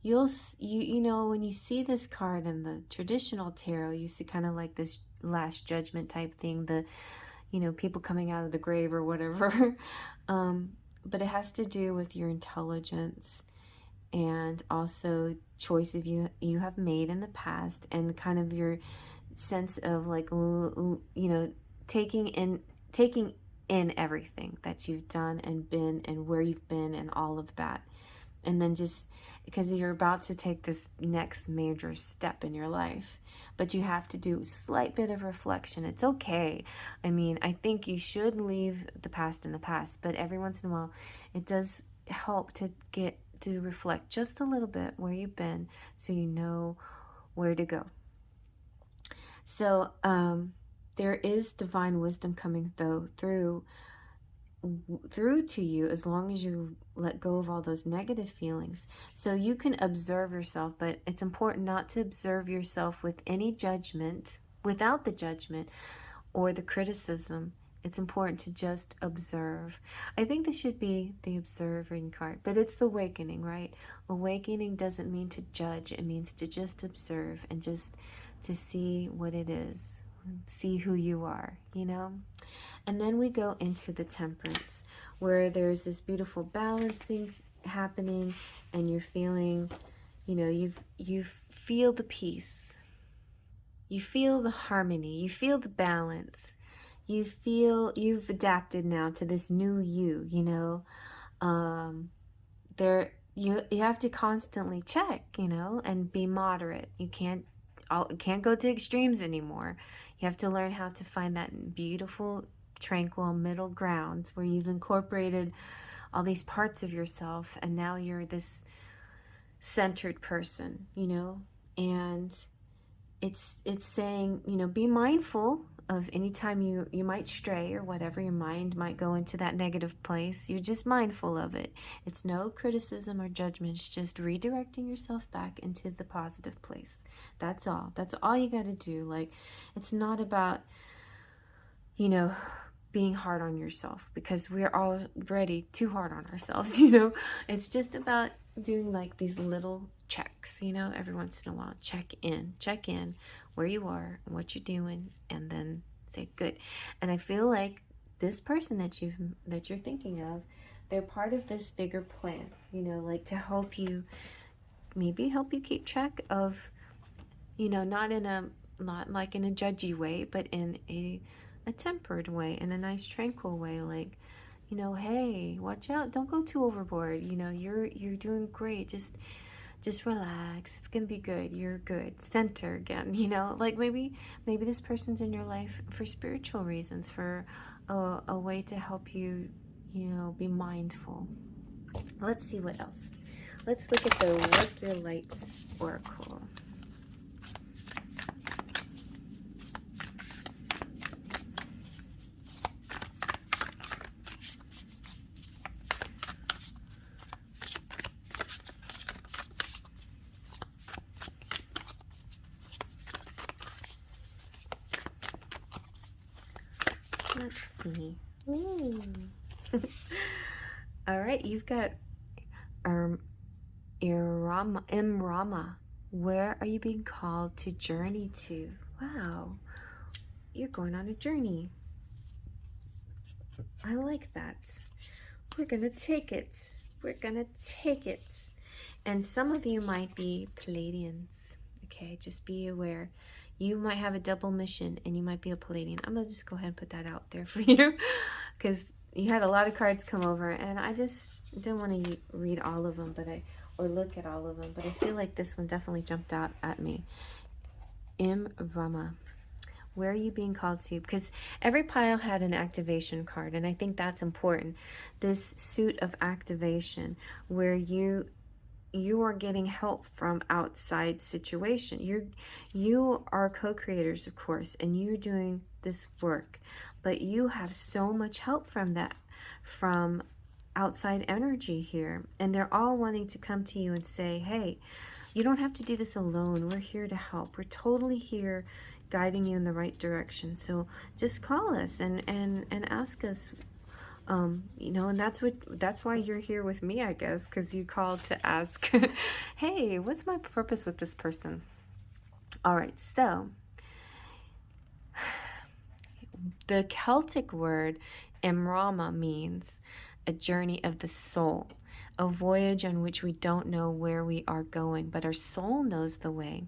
you know, when you see this card in the traditional tarot, you see kind of like this last judgment type thing, the, you know, people coming out of the grave or whatever. But it has to do with your intelligence, and also choices you have made in the past, and kind of your sense of, like, you know, taking in everything that you've done and been, and where you've been, and all of that. And then just because you're about to take this next major step in your life, but you have to do a slight bit of reflection. It's okay. I mean, I think you should leave the past in the past, but every once in a while it does help to get to reflect just a little bit where you've been, so you know where to go. So there is divine wisdom coming through to you, as long as you let go of all those negative feelings. So you can observe yourself, but it's important not to observe yourself with any judgment, without the judgment or the criticism. It's important to just observe. I think this should be the observing card, but it's the awakening, right? Awakening doesn't mean to judge. It means to just observe and just to see what it is, see who you are, you know? And then we go into the temperance, where there's this beautiful balancing happening, and you're feeling, you know, you feel the peace, you feel the harmony, you feel the balance, you feel you've adapted now to this new you, you know. You have to constantly check, you know, and be moderate. You can't go to extremes anymore. You have to learn how to find that beautiful, tranquil middle ground where you've incorporated all these parts of yourself, and now you're this centered person, you know. And it's saying, you know, be mindful of any time you might stray or whatever. Your mind might go into that negative place. You're just mindful of it. It's no criticism or judgment. It's just redirecting yourself back into the positive place. That's all you got to do. Like, it's not about, you know, being hard on yourself, because we're already too hard on ourselves, you know. It's just about doing like these little checks, you know, every once in a while. Check in where you are and what you're doing, and then say good. And I feel like this person that you're thinking of, they're part of this bigger plan, you know, like to help you, maybe help you keep track of, you know, not like in a judgy way, but in a tempered way, in a nice tranquil way, like, you know, hey, watch out, don't go too overboard, you know, you're doing great, just relax, it's gonna be good, you're good, center again, you know. Like maybe this person's in your life for spiritual reasons, for a way to help you, you know, be mindful. Let's see what else. Let's look at the Work Your Lights Oracle. Let's see. All right, you've got Imrama. Where are you being called to journey to? Wow, you're going on a journey. I like that. We're gonna take it. We're gonna take it. And some of you might be Palladians. Okay, just be aware. You might have a double mission, and you might be a Palladian. I'm gonna just go ahead and put that out there for you, because you had a lot of cards come over, and I just didn't want to read all of them, or look at all of them, but I feel like this one definitely jumped out at me. Rama. Where are you being called to? Because every pile had an activation card, and I think that's important. This suit of activation, where you are getting help from outside situation. You are co-creators, of course, and you're doing this work, but you have so much help from outside energy here, and they're all wanting to come to you and say, hey, you don't have to do this alone. We're here to help. We're totally here guiding you in the right direction. So just call us and ask us. You know, and that's why you're here with me, I guess, because you called to ask, hey, what's my purpose with this person? All right, so the Celtic word Imrama means a journey of the soul, a voyage on which we don't know where we are going, but our soul knows the way.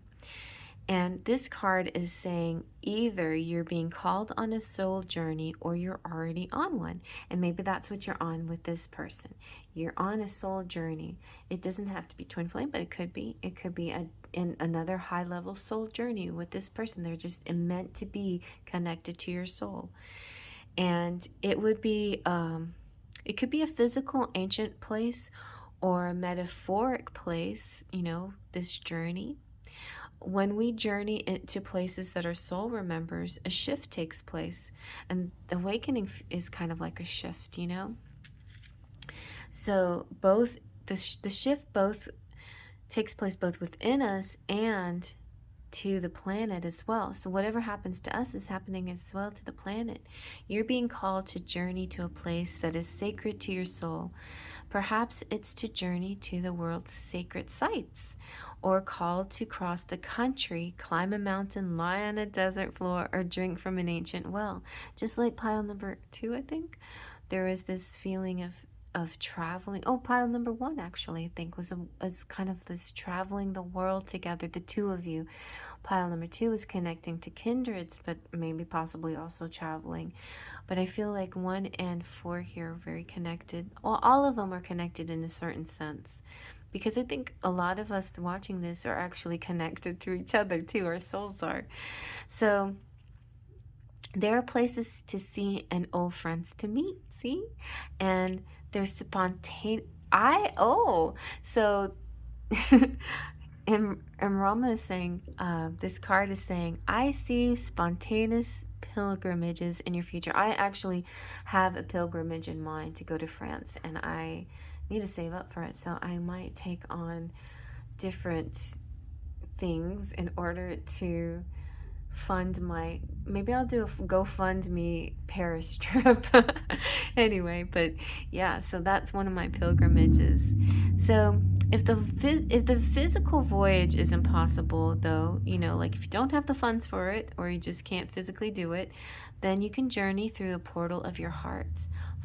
And this card is saying either you're being called on a soul journey or you're already on one. And maybe that's what you're on with this person. You're on a soul journey. It doesn't have to be twin flame, but it could be. It could be in another high-level soul journey with this person. They're just meant to be connected to your soul. And it would be, it could be a physical ancient place or a metaphoric place, you know, this journey. When we journey into places that our soul remembers, a shift takes place. And the awakening is kind of like a shift, you know? So the shift both takes place both within us and to the planet as well. So whatever happens to us is happening as well to the planet. You're being called to journey to a place that is sacred to your soul. Perhaps it's to journey to the world's sacred sites, or called to cross the country, climb a mountain, lie on a desert floor, or drink from an ancient well. Just like pile number 2, I think. There is this feeling of traveling. Oh, pile number 1 actually, I think, was kind of this traveling the world together, the two of you. Pile number 2 is connecting to kindreds, but maybe possibly also traveling. But I feel like 1 and 4 here are very connected. Well, all of them are connected in a certain sense, because I think a lot of us watching this are actually connected to each other too. Our souls are. So there are places to see and old friends to meet. See, and there's spontaneous. So and Rama is saying, this card is saying, I see spontaneous pilgrimages in your future. I actually have a pilgrimage in mind to go to France, and I need to save up for it. So I might take on different things in order to fund my, maybe I'll do a GoFundMe Paris trip. Anyway, but yeah, so that's one of my pilgrimages. So if the physical voyage is impossible, though, you know, like if you don't have the funds for it, or you just can't physically do it, then you can journey through the portal of your heart.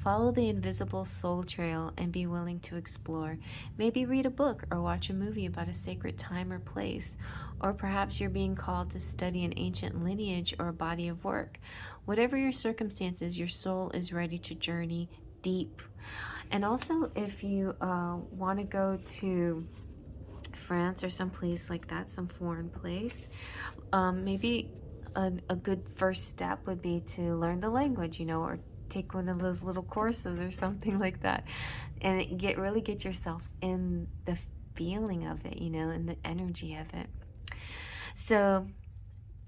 Follow the invisible soul trail and be willing to explore. Maybe read a book or watch a movie about a sacred time or place. Or perhaps you're being called to study an ancient lineage or a body of work. Whatever your circumstances, your soul is ready to journey deep. And also, if you want to go to France or some place like that, some foreign place, maybe a good first step would be to learn the language, you know, or take one of those little courses or something like that, and really get yourself in the feeling of it, you know, and the energy of it. So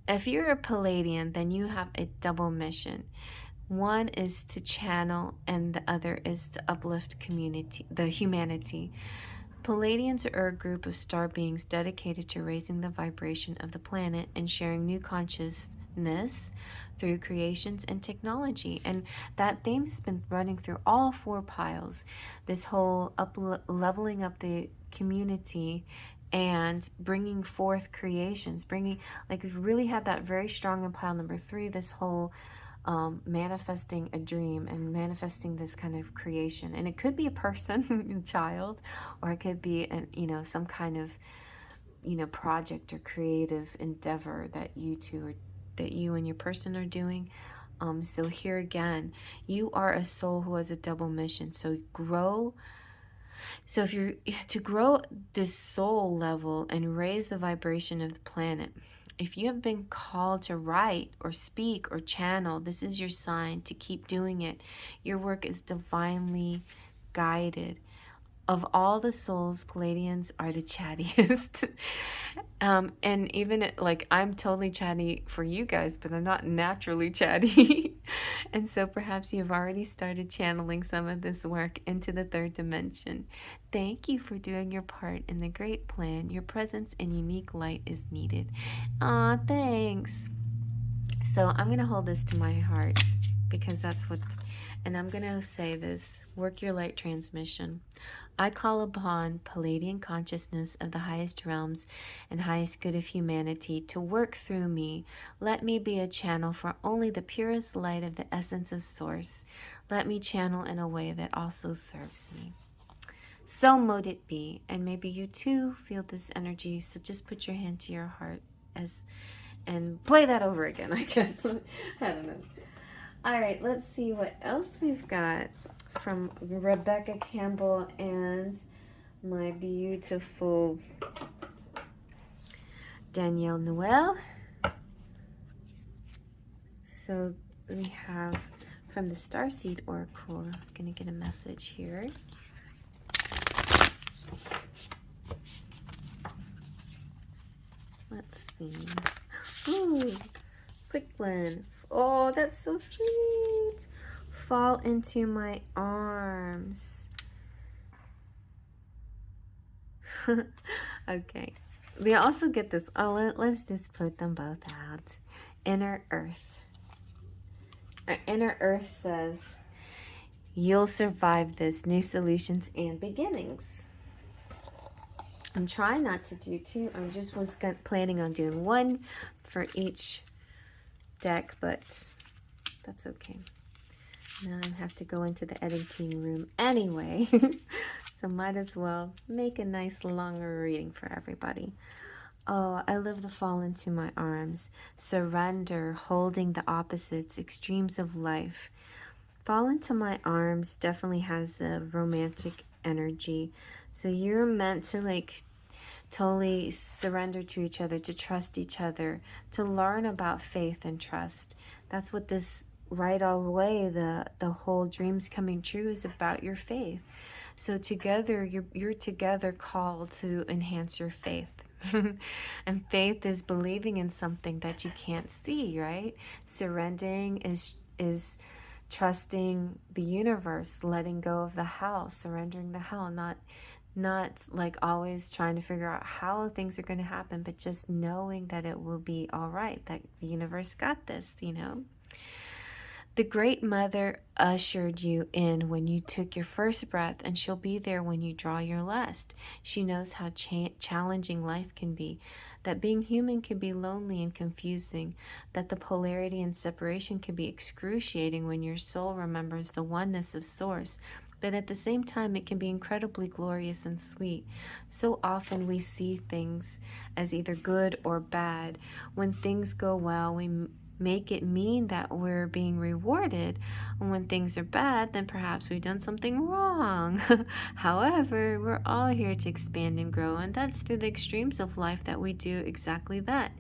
if you're a Palladian, then you have a double mission. One is to channel, and the other is to uplift the humanity. Palladians are a group of star beings dedicated to raising the vibration of the planet and sharing new consciousness through creations and technology. And that theme's been running through all 4 piles. This whole leveling up the community and bringing forth creations, like we've really had that very strong in pile number 3, this whole manifesting a dream and manifesting this kind of creation. And it could be a person, a child, or it could be some kind of project or creative endeavor that you and your person are doing. So here again, you are a soul who has a double mission. So if you're to grow this soul level and raise the vibration of the planet, if you have been called to write or speak or channel, this is your sign to keep doing it. Your work is divinely guided. Of all the souls, Palladians are the chattiest. And even like I'm totally chatty for you guys, but I'm not naturally chatty. And so perhaps you've already started channeling some of this work into the 3rd dimension. Thank you for doing your part in the great plan. Your presence and unique light is needed. Aw, thanks. So I'm going to hold this to my heart, because that's what, and I'm going to say this, work your light transmission. I call upon Palladian consciousness of the highest realms and highest good of humanity to work through me. Let me be a channel for only the purest light of the essence of Source. Let me channel in a way that also serves me. So mote it be. And maybe you too feel this energy. So just put your hand to your heart and play that over again, I guess. I don't know. All right, let's see what else we've got from Rebecca Campbell and my beautiful Danielle Noel. So we have from the Starseed Oracle. I'm going to get a message here. Let's see. Ooh, quick one. Oh, that's so sweet. Fall into my arms. Okay, we also get this. Oh, let's just put them both out. Inner Earth. Our Inner Earth says, you'll survive this. New solutions and beginnings. I'm trying not to do two. I just was planning on doing one for each deck, but that's okay. Now I have to go into the editing room anyway. So might as well make a nice longer reading for everybody. Oh, I live the fall into my arms. Surrender, holding the opposites, extremes of life. Fall into my arms definitely has a romantic energy. So you're meant to like totally surrender to each other, to trust each other, to learn about faith and trust. That's what this right away, the whole dreams coming true is about, your faith. So together, you're together called to enhance your faith. And faith is believing in something that you can't see, right? Surrendering is trusting the universe, letting go of the how, surrendering the how, not like always trying to figure out how things are going to happen, but just knowing that it will be all right, that the universe got this, you know. The Great Mother ushered you in when you took your first breath, and she'll be there when you draw your last. She knows how challenging life can be, that being human can be lonely and confusing, that the polarity and separation can be excruciating when your soul remembers the oneness of Source. But at the same time, it can be incredibly glorious and sweet. So often we see things as either good or bad. When things go well, we make it mean that we're being rewarded. And when things are bad, then perhaps we've done something wrong. However, we're all here to expand and grow, and that's through the extremes of life that we do exactly that.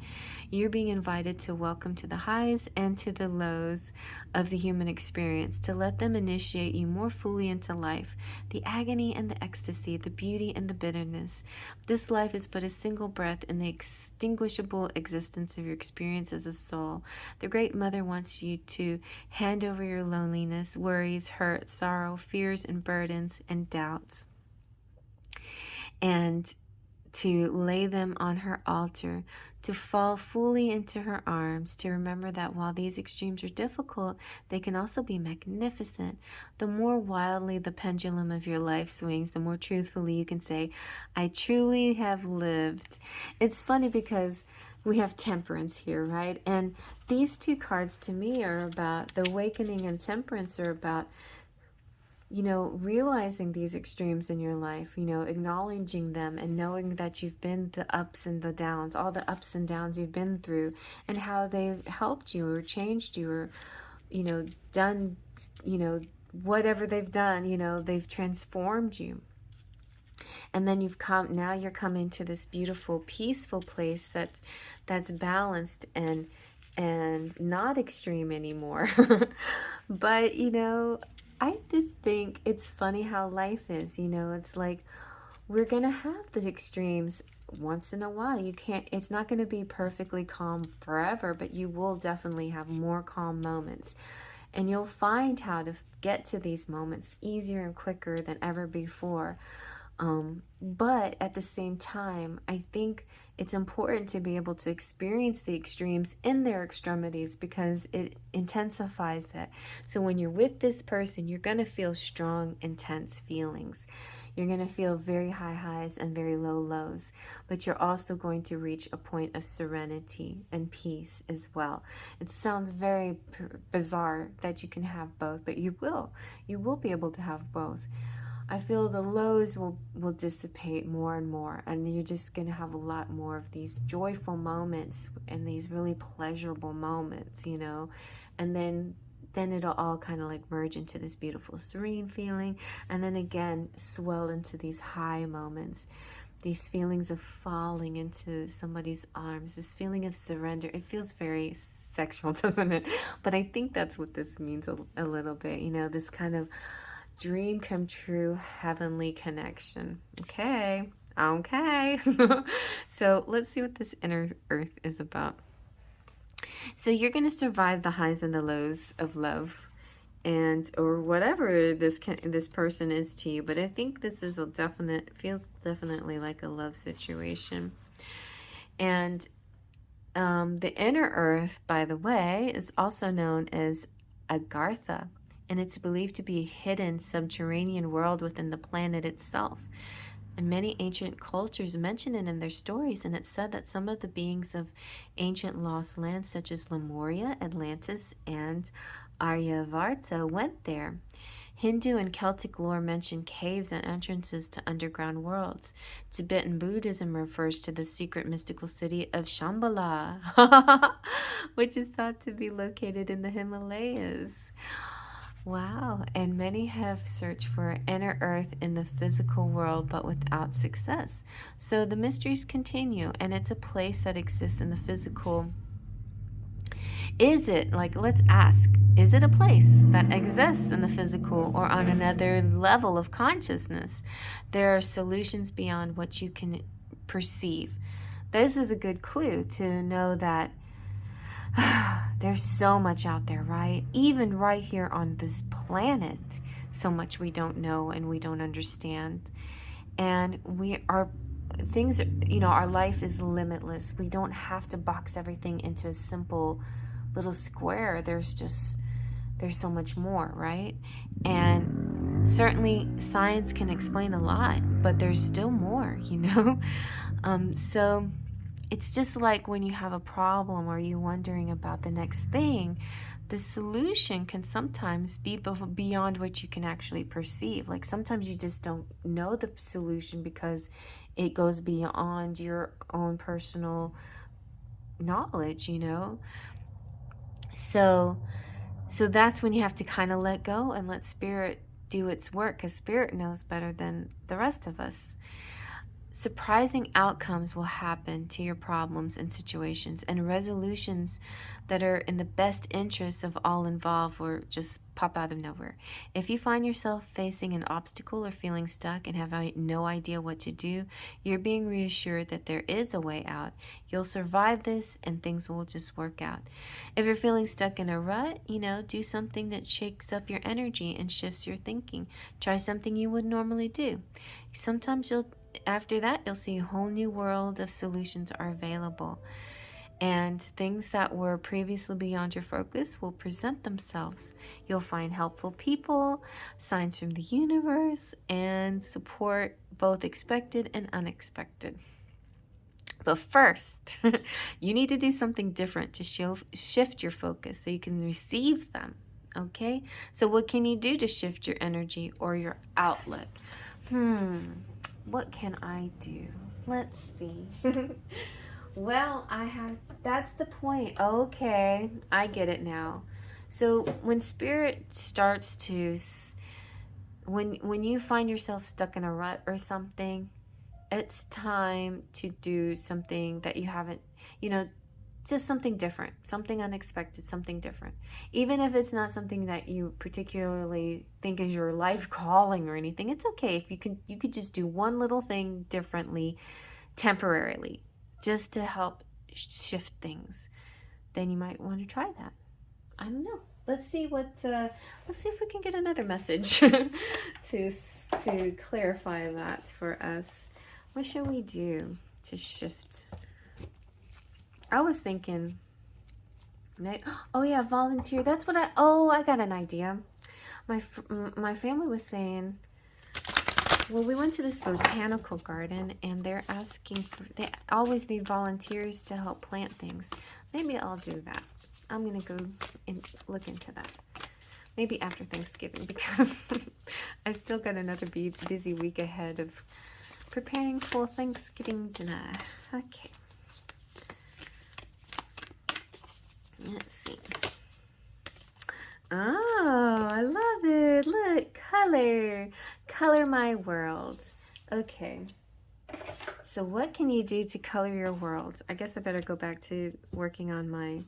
You're being invited to welcome to the highs and to the lows of the human experience, to let them initiate you more fully into life, the agony and the ecstasy, the beauty and the bitterness. This life is but a single breath in the extinguishable existence of your experience as a soul. The Great Mother wants you to hand over your loneliness, worries, hurt, sorrow, fears, and burdens, and doubts, and to lay them on her altar, to fall fully into her arms, to remember that while these extremes are difficult, they can also be magnificent. The more wildly the pendulum of your life swings, the more truthfully you can say, I truly have lived. It's funny because we have Temperance here, right? And these two cards to me are about the awakening, and Temperance are about, you know, realizing these extremes in your life, you know, acknowledging them and knowing that you've been the ups and the downs, all the ups and downs you've been through, and how they've helped you or changed you or, you know, done, you know, whatever they've done, you know, they've transformed you. And then now you're coming to this beautiful, peaceful place that's balanced and not extreme anymore. But, you know, I just think it's funny how life is, you know, it's like we're going to have the extremes once in a while. It's not going to be perfectly calm forever, but you will definitely have more calm moments. And you'll find how to get to these moments easier and quicker than ever before. But at the same time, I think it's important to be able to experience the extremes in their extremities because it intensifies it. So when you're with this person, you're going to feel strong, intense feelings. You're going to feel very high highs and very low lows, but you're also going to reach a point of serenity and peace as well. It sounds very bizarre that you can have both, but you will. You will be able to have both. I feel the lows will dissipate more and more, and you're just going to have a lot more of these joyful moments and these really pleasurable moments, you know, and then it'll all kind of like merge into this beautiful serene feeling, and then again swell into these high moments, these feelings of falling into somebody's arms, this feeling of surrender. It feels very sexual, doesn't it? But I think that's what this means a little bit, you know, this kind of dream come true, heavenly connection. Okay. So let's see what this inner earth is about. So you're going to survive the highs and the lows of love, and or whatever this person is to you. But I think this is feels definitely like a love situation. And the inner earth, by the way, is also known as Agartha, and it's believed to be a hidden subterranean world within the planet itself. And many ancient cultures mention it in their stories, and it's said that some of the beings of ancient lost lands, such as Lemuria, Atlantis, and Aryavarta, went there. Hindu and Celtic lore mention caves and entrances to underground worlds. Tibetan Buddhism refers to the secret mystical city of Shambhala, which is thought to be located in the Himalayas. Wow, and many have searched for inner earth in the physical world but without success. So the mysteries continue, and it's a place that exists in the physical. Is it, like, let's ask, is it a place that exists in the physical or on another level of consciousness? There are solutions beyond what you can perceive. This is a good clue to know that there's so much out there, right? Even right here on this planet, so much we don't know and we don't understand. And our life is limitless. We don't have to box everything into a simple little square. There's so much more, right? And certainly science can explain a lot, but there's still more, So it's just like when you have a problem or you're wondering about the next thing, the solution can sometimes be beyond what you can actually perceive. Like sometimes you just don't know the solution because it goes beyond your own personal knowledge, So that's when you have to kind of let go and let spirit do its work, because spirit knows better than the rest of us. Surprising outcomes will happen to your problems and situations, and resolutions that are in the best interests of all involved will just pop out of nowhere. If you find yourself facing an obstacle or feeling stuck and have no idea what to do, you're being reassured that there is a way out. You'll survive this and things will just work out. If you're feeling stuck in a rut, do something that shakes up your energy and shifts your thinking. Try something you would normally do. Sometimes after that, you'll see a whole new world of solutions are available. And things that were previously beyond your focus will present themselves. You'll find helpful people, signs from the universe, and support both expected and unexpected. But first, you need to do something different to shift your focus so you can receive them. Okay? So what can you do to shift your energy or your outlook? What can I do? Let's see. Well, that's the point. Okay, I get it now. So when spirit starts to, when you find yourself stuck in a rut or something, it's time to do something that you haven't, just something different, something unexpected, something different. Even if it's not something that you particularly think is your life calling or anything, it's okay. If you could just do one little thing differently, temporarily, just to help shift things, then you might want to try that. I don't know. Let's see if we can get another message to clarify that for us. What should we do to shift? I was thinking, oh yeah, volunteer. That's what I got an idea. My family was saying, well, we went to this botanical garden and they're asking they always need volunteers to help plant things. Maybe I'll do that. I'm going to go and look into that. Maybe after Thanksgiving, because I still got another busy week ahead of preparing for Thanksgiving dinner. Okay. Let's see. Oh, I love it. Look, color my world. Okay. So what can you do to color your world? I guess I better go back to working on my,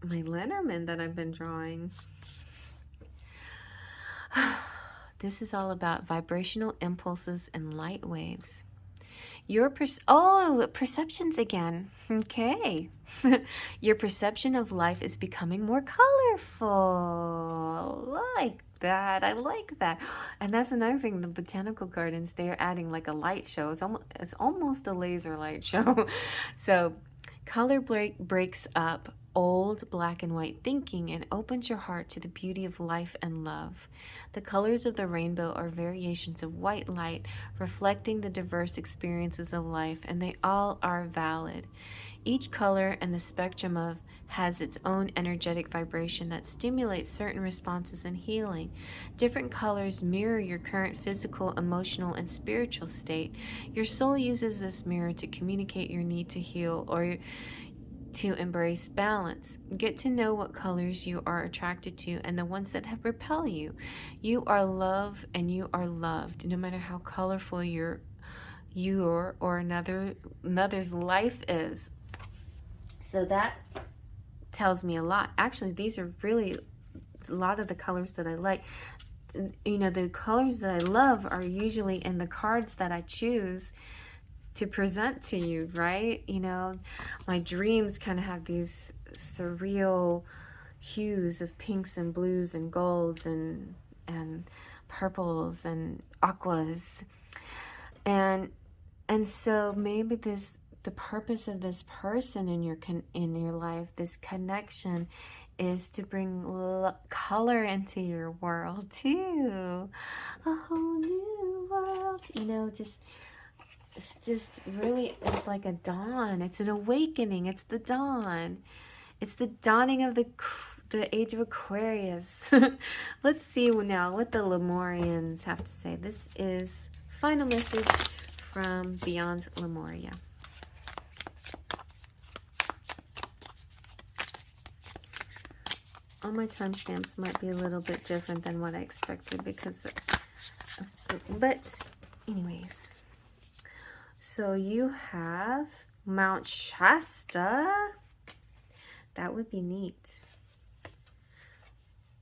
my Lenormand that I've been drawing. This is all about vibrational impulses and light waves. Your perceptions again. Okay. Your perception of life is becoming more colorful. Like that. I like that. And that's another thing. The botanical gardens, they're adding like a light show. It's almost a laser light show. So color breaks up old black and white thinking and opens your heart to the beauty of life and love. The colors of the rainbow are variations of white light reflecting the diverse experiences of life, and they all are valid. Each color and the spectrum of has its own energetic vibration that stimulates certain responses and healing. Different colors mirror your current physical, emotional, and spiritual state. Your soul uses this mirror to communicate your need to heal or to embrace balance. Get to know what colors you are attracted to and the ones that have repel you. You are love and you are loved, no matter how colorful your or another's life is. So that tells me a lot. Actually, these are really a lot of the colors that I like. You know, the colors that I love are usually in the cards that I choose to present to you, right? You know, my dreams kind of have these surreal hues of pinks and blues and golds and purples and aquas. And so maybe the purpose of this person in your life, this connection, is to bring color into your world too. A whole new world, you know, it's just really, it's like a dawn. It's an awakening. It's the dawn. It's the dawning of the age of Aquarius. Let's see now what the Lemurians have to say. This is final message from Beyond Lemuria. All my timestamps might be a little bit different than what I expected but anyways. So you have Mount Shasta. That would be neat.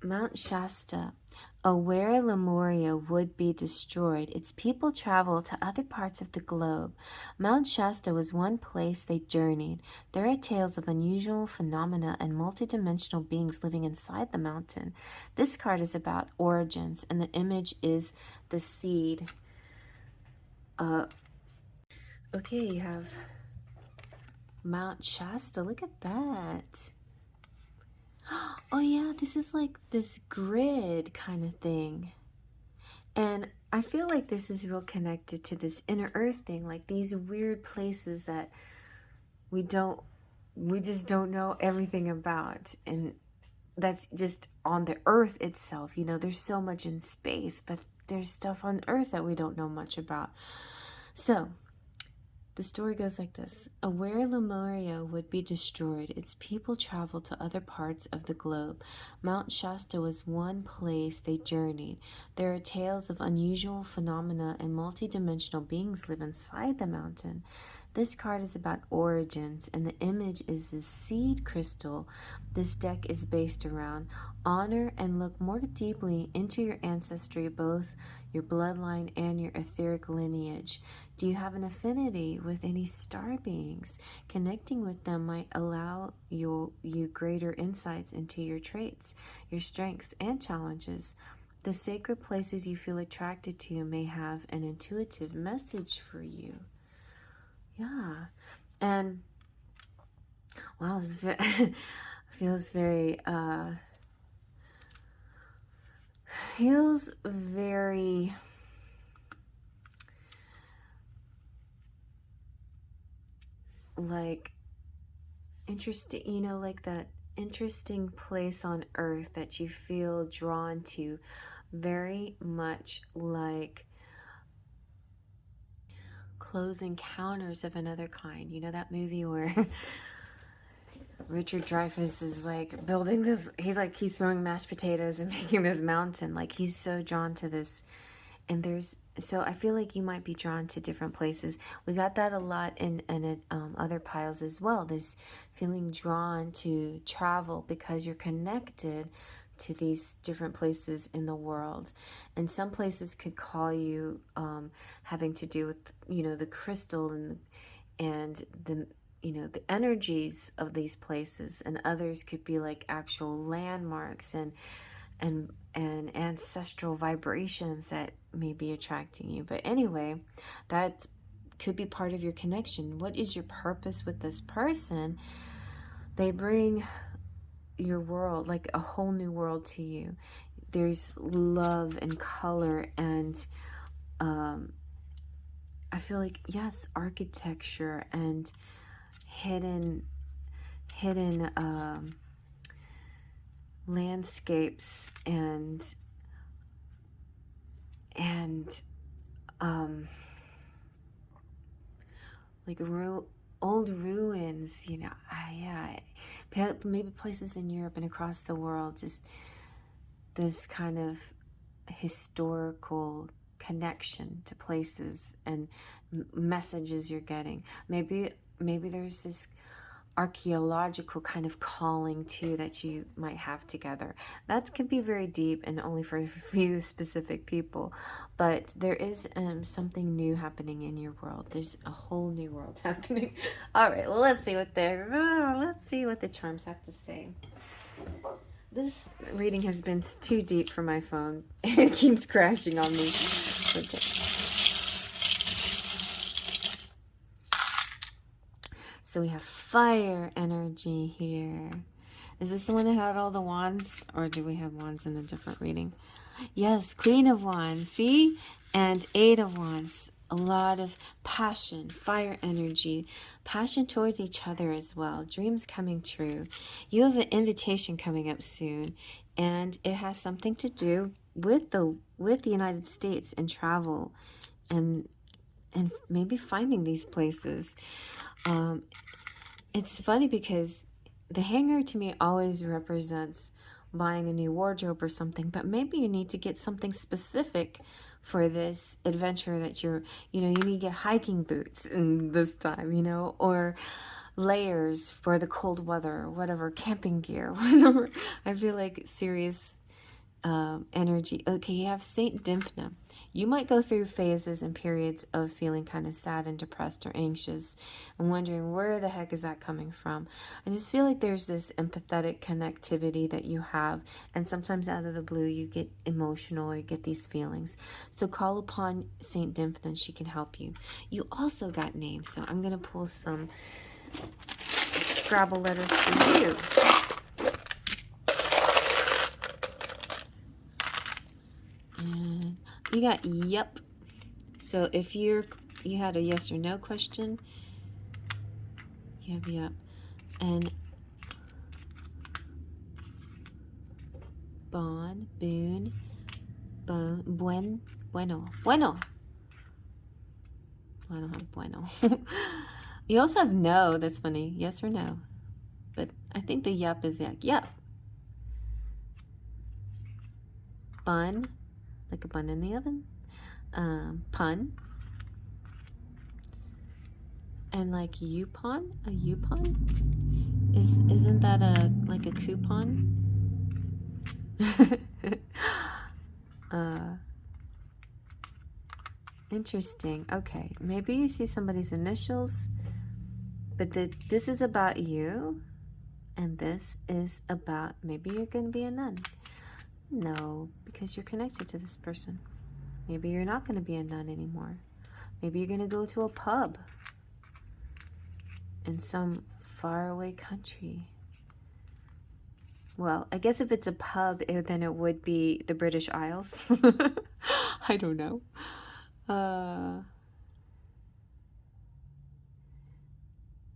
Mount Shasta. Aware Lemuria would be destroyed. Its people travel to other parts of the globe. Mount Shasta was one place they journeyed. There are tales of unusual phenomena and multidimensional beings living inside the mountain. This card is about origins, and the image is the seed. Okay, you have Mount Shasta. Look at that. Oh yeah, this is like this grid kind of thing. And I feel like this is real connected to this inner earth thing, like these weird places that we just don't know everything about. And that's just on the earth itself. You know, there's so much in space, but there's stuff on earth that we don't know much about. So the story goes like this. Aware Lemuria would be destroyed. Its people traveled to other parts of the globe. Mount Shasta was one place they journeyed. There are tales of unusual phenomena and multidimensional beings live inside the mountain. This card is about origins, and the image is the seed crystal. This deck is based around honor and look more deeply into your ancestry, both your bloodline and your etheric lineage. Do you have an affinity with any star beings? Connecting with them might allow you greater insights into your traits, your strengths, and challenges. The sacred places you feel attracted to may have an intuitive message for you. Yeah. And wow, this feels very like interesting, you know, like that interesting place on earth that you feel drawn to, very much like Close Encounters of Another Kind. You know that movie where Richard Dreyfuss is like building this, he's like, he's throwing mashed potatoes and making this mountain. Like he's so drawn to this. And so I feel like you might be drawn to different places. We got that a lot in other piles as well. This feeling drawn to travel because you're connected to these different places in the world. And some places could call you having to do with, you know, the crystal and the, you know, the energies of these places. And others could be like actual landmarks and ancestral vibrations that may be attracting you. But anyway, that could be part of your connection. What is your purpose with this person? They bring your world, like a whole new world to you. There's love and color and I feel like, yes, architecture and hidden landscapes and like old ruins, you know. Yeah, maybe places in Europe and across the world, just this kind of historical connection to places and messages you're getting. Maybe there's this archaeological kind of calling too that you might have together. That could be very deep and only for a few specific people, but there is something new happening in your world. There's a whole new world happening. All right, well, let's see what the charms have to say. This reading has been too deep for my phone. It keeps crashing on me. Okay. So we have fire energy here. Is this the one that had all the wands? Or do we have wands in a different reading? Yes, Queen of Wands. See? And Eight of Wands. A lot of passion, fire energy, passion towards each other as well. Dreams coming true. You have an invitation coming up soon. And it has something to do with the United States and travel. And maybe finding these places. It's funny because the hanger to me always represents buying a new wardrobe or something, but maybe you need to get something specific for this adventure that you need to get hiking boots in this time, you know, or layers for the cold weather, or whatever, camping gear, whatever. I feel like serious energy. Okay, you have Saint Dymphna. You might go through phases and periods of feeling kind of sad and depressed or anxious and wondering where the heck is that coming from. I just feel like there's this empathetic connectivity that you have, and sometimes out of the blue you get emotional or you get these feelings. So call upon Saint Dymphna and she can help you. You also got names, so I'm going to pull some Scrabble letters for you. And you got yep. So if you had a yes or no question, you have yep. And bon, boon, bueno. I don't have bueno. You also have no. That's funny. Yes or no. But I think the yep is like yep. Bun, like a bun in the oven. Pun. And like Yupon, a Yupon? Isn't that like a coupon? Interesting. Okay, maybe you see somebody's initials, but this is about you, and this is about maybe you're going to be a nun. No, because you're connected to this person. Maybe you're not going to be a nun anymore. Maybe you're going to go to a pub in some faraway country. Well, I guess if it's a pub, then it would be the British Isles. I don't know.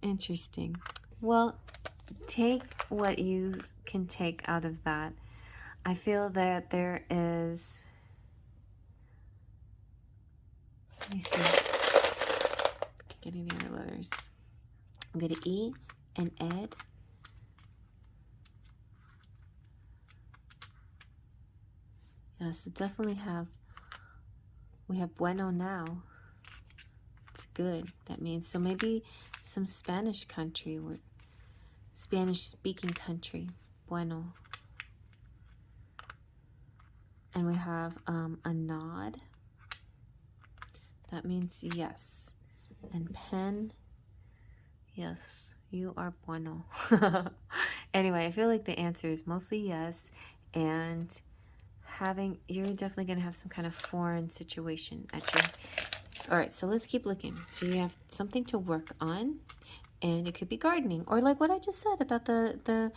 Interesting. Well, take what you can take out of that. I feel that there is... Let me see. Getting the other letters. I'm going to E and Ed. Yeah, so definitely we have bueno now. It's good. That means, so maybe some Spanish country, or Spanish speaking country. Bueno. And we have a nod. That means yes. And pen, yes, you are bueno. Anyway, I feel like the answer is mostly yes. And you're definitely going to have some kind of foreign situation at your... All right, so let's keep looking. So you have something to work on, and it could be gardening, or like what I just said about the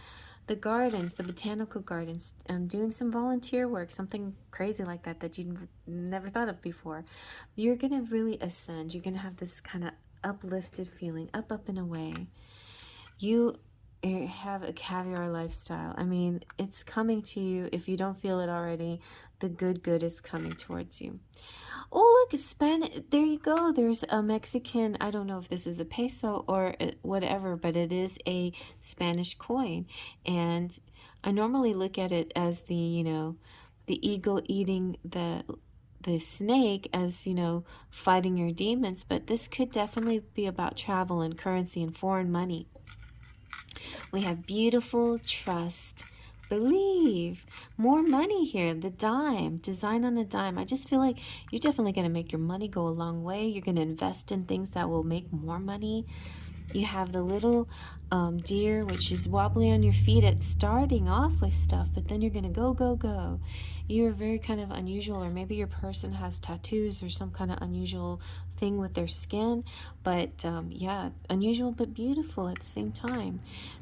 gardens, the botanical gardens, doing some volunteer work, something crazy like that that you never thought of before. You're gonna really ascend. You're gonna have this kind of uplifted feeling, up and away. You have a caviar lifestyle. I mean, it's coming to you. If you don't feel it already, the good is coming towards you. Oh, look, Spanish. There you go. There's a Mexican. I don't know if this is a peso or whatever, but it is a Spanish coin. And I normally look at it as the, you know, the eagle eating the snake, as, you know, fighting your demons. But this could definitely be about travel and currency and foreign money. We have beautiful, trust, believe, more money here, the dime, design on a dime. I just feel like you're definitely going to make your money go a long way. You're going to invest in things that will make more money. You have the little deer, which is wobbly on your feet at starting off with stuff, but then you're going to go. You're very kind of unusual, or maybe your person has tattoos or some kind of unusual thing with their skin, but yeah, unusual but beautiful at the same time.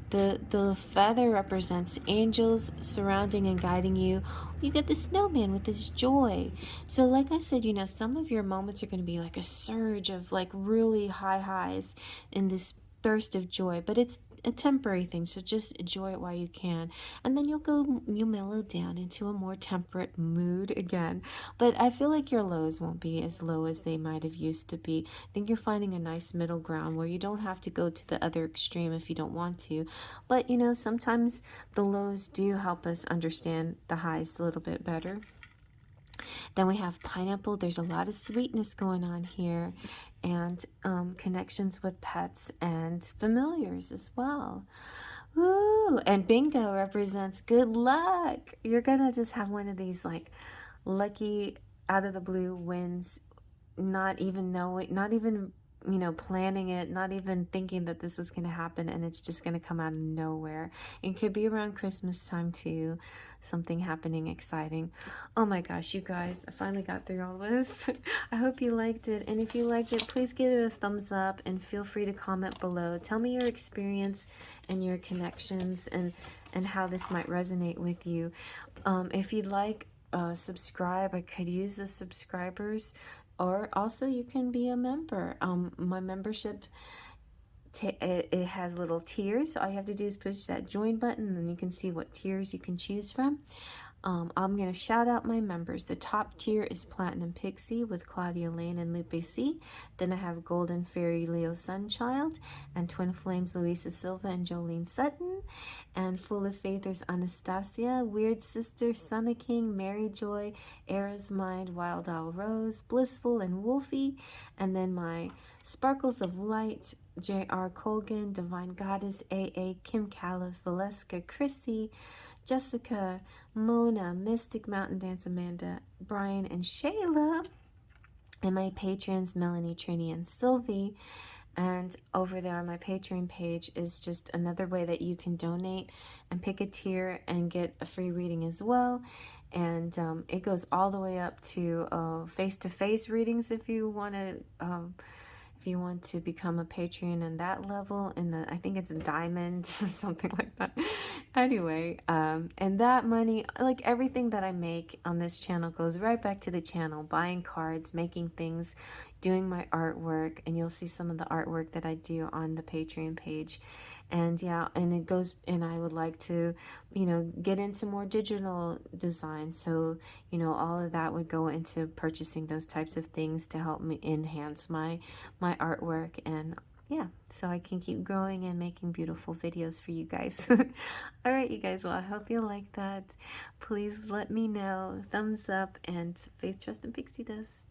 The feather represents angels surrounding and guiding you. You get the snowman with his joy. So like I said, you know, some of your moments are going to be like a surge of like really high highs in this burst of joy, but it's a temporary thing, so just enjoy it while you can, and then you'll mellow down into a more temperate mood again. But I feel like your lows won't be as low as they might have used to be. I think you're finding a nice middle ground where you don't have to go to the other extreme if you don't want to, but you know, sometimes the lows do help us understand the highs a little bit better. Then we have pineapple. There's a lot of sweetness going on here, and connections with pets and familiars as well. Ooh, and bingo represents good luck. You're gonna just have one of these like lucky out of the blue wins, not even knowing, not even, you know, planning it, not even thinking that this was going to happen, and it's just going to come out of nowhere. It could be around Christmas time too, something happening exciting. Oh my gosh, you guys, I finally got through all this. I hope you liked it, and if you liked it, please give it a thumbs up, and feel free to comment below. Tell me your experience and your connections, and how this might resonate with you. If you'd like, subscribe. I could use the subscribers, or also you can be a member. My membership, it has little tiers, so all you have to do is push that join button, and then you can see what tiers you can choose from. I'm going to shout out my members. The top tier is Platinum Pixie with Claudia Lane and Lupe C. Then I have Golden Fairy Leo Sunchild, and Twin Flames Luisa Silva and Jolene Sutton. And Full of Faith, there's Anastasia, Weird Sister, Sunna King, Mary Joy, Era's Mind, Wild Owl Rose, Blissful, and Wolfie. And then my Sparkles of Light, J.R. Colgan, Divine Goddess, A.A., Kim Calif, Valeska, Chrissy, Jessica, Mona, Mystic Mountain Dance, Amanda, Brian, and Shayla. And my patrons, Melanie, Trini, and Sylvie. And over there on my Patreon page is just another way that you can donate and pick a tier and get a free reading as well. And it goes all the way up to face-to-face readings if you want to become a patron in that level, in the, I think it's a diamond or something like that. Anyway, and that money, like everything that I make on this channel, goes right back to the channel, buying cards, making things, doing my artwork, and you'll see some of the artwork that I do on the Patreon page. And yeah, and it goes, and I would like to, you know, get into more digital design. So, you know, all of that would go into purchasing those types of things to help me enhance my artwork. And yeah, so I can keep growing and making beautiful videos for you guys. All right, you guys, well, I hope you like that. Please let me know. Thumbs up, and faith, trust, and pixie dust.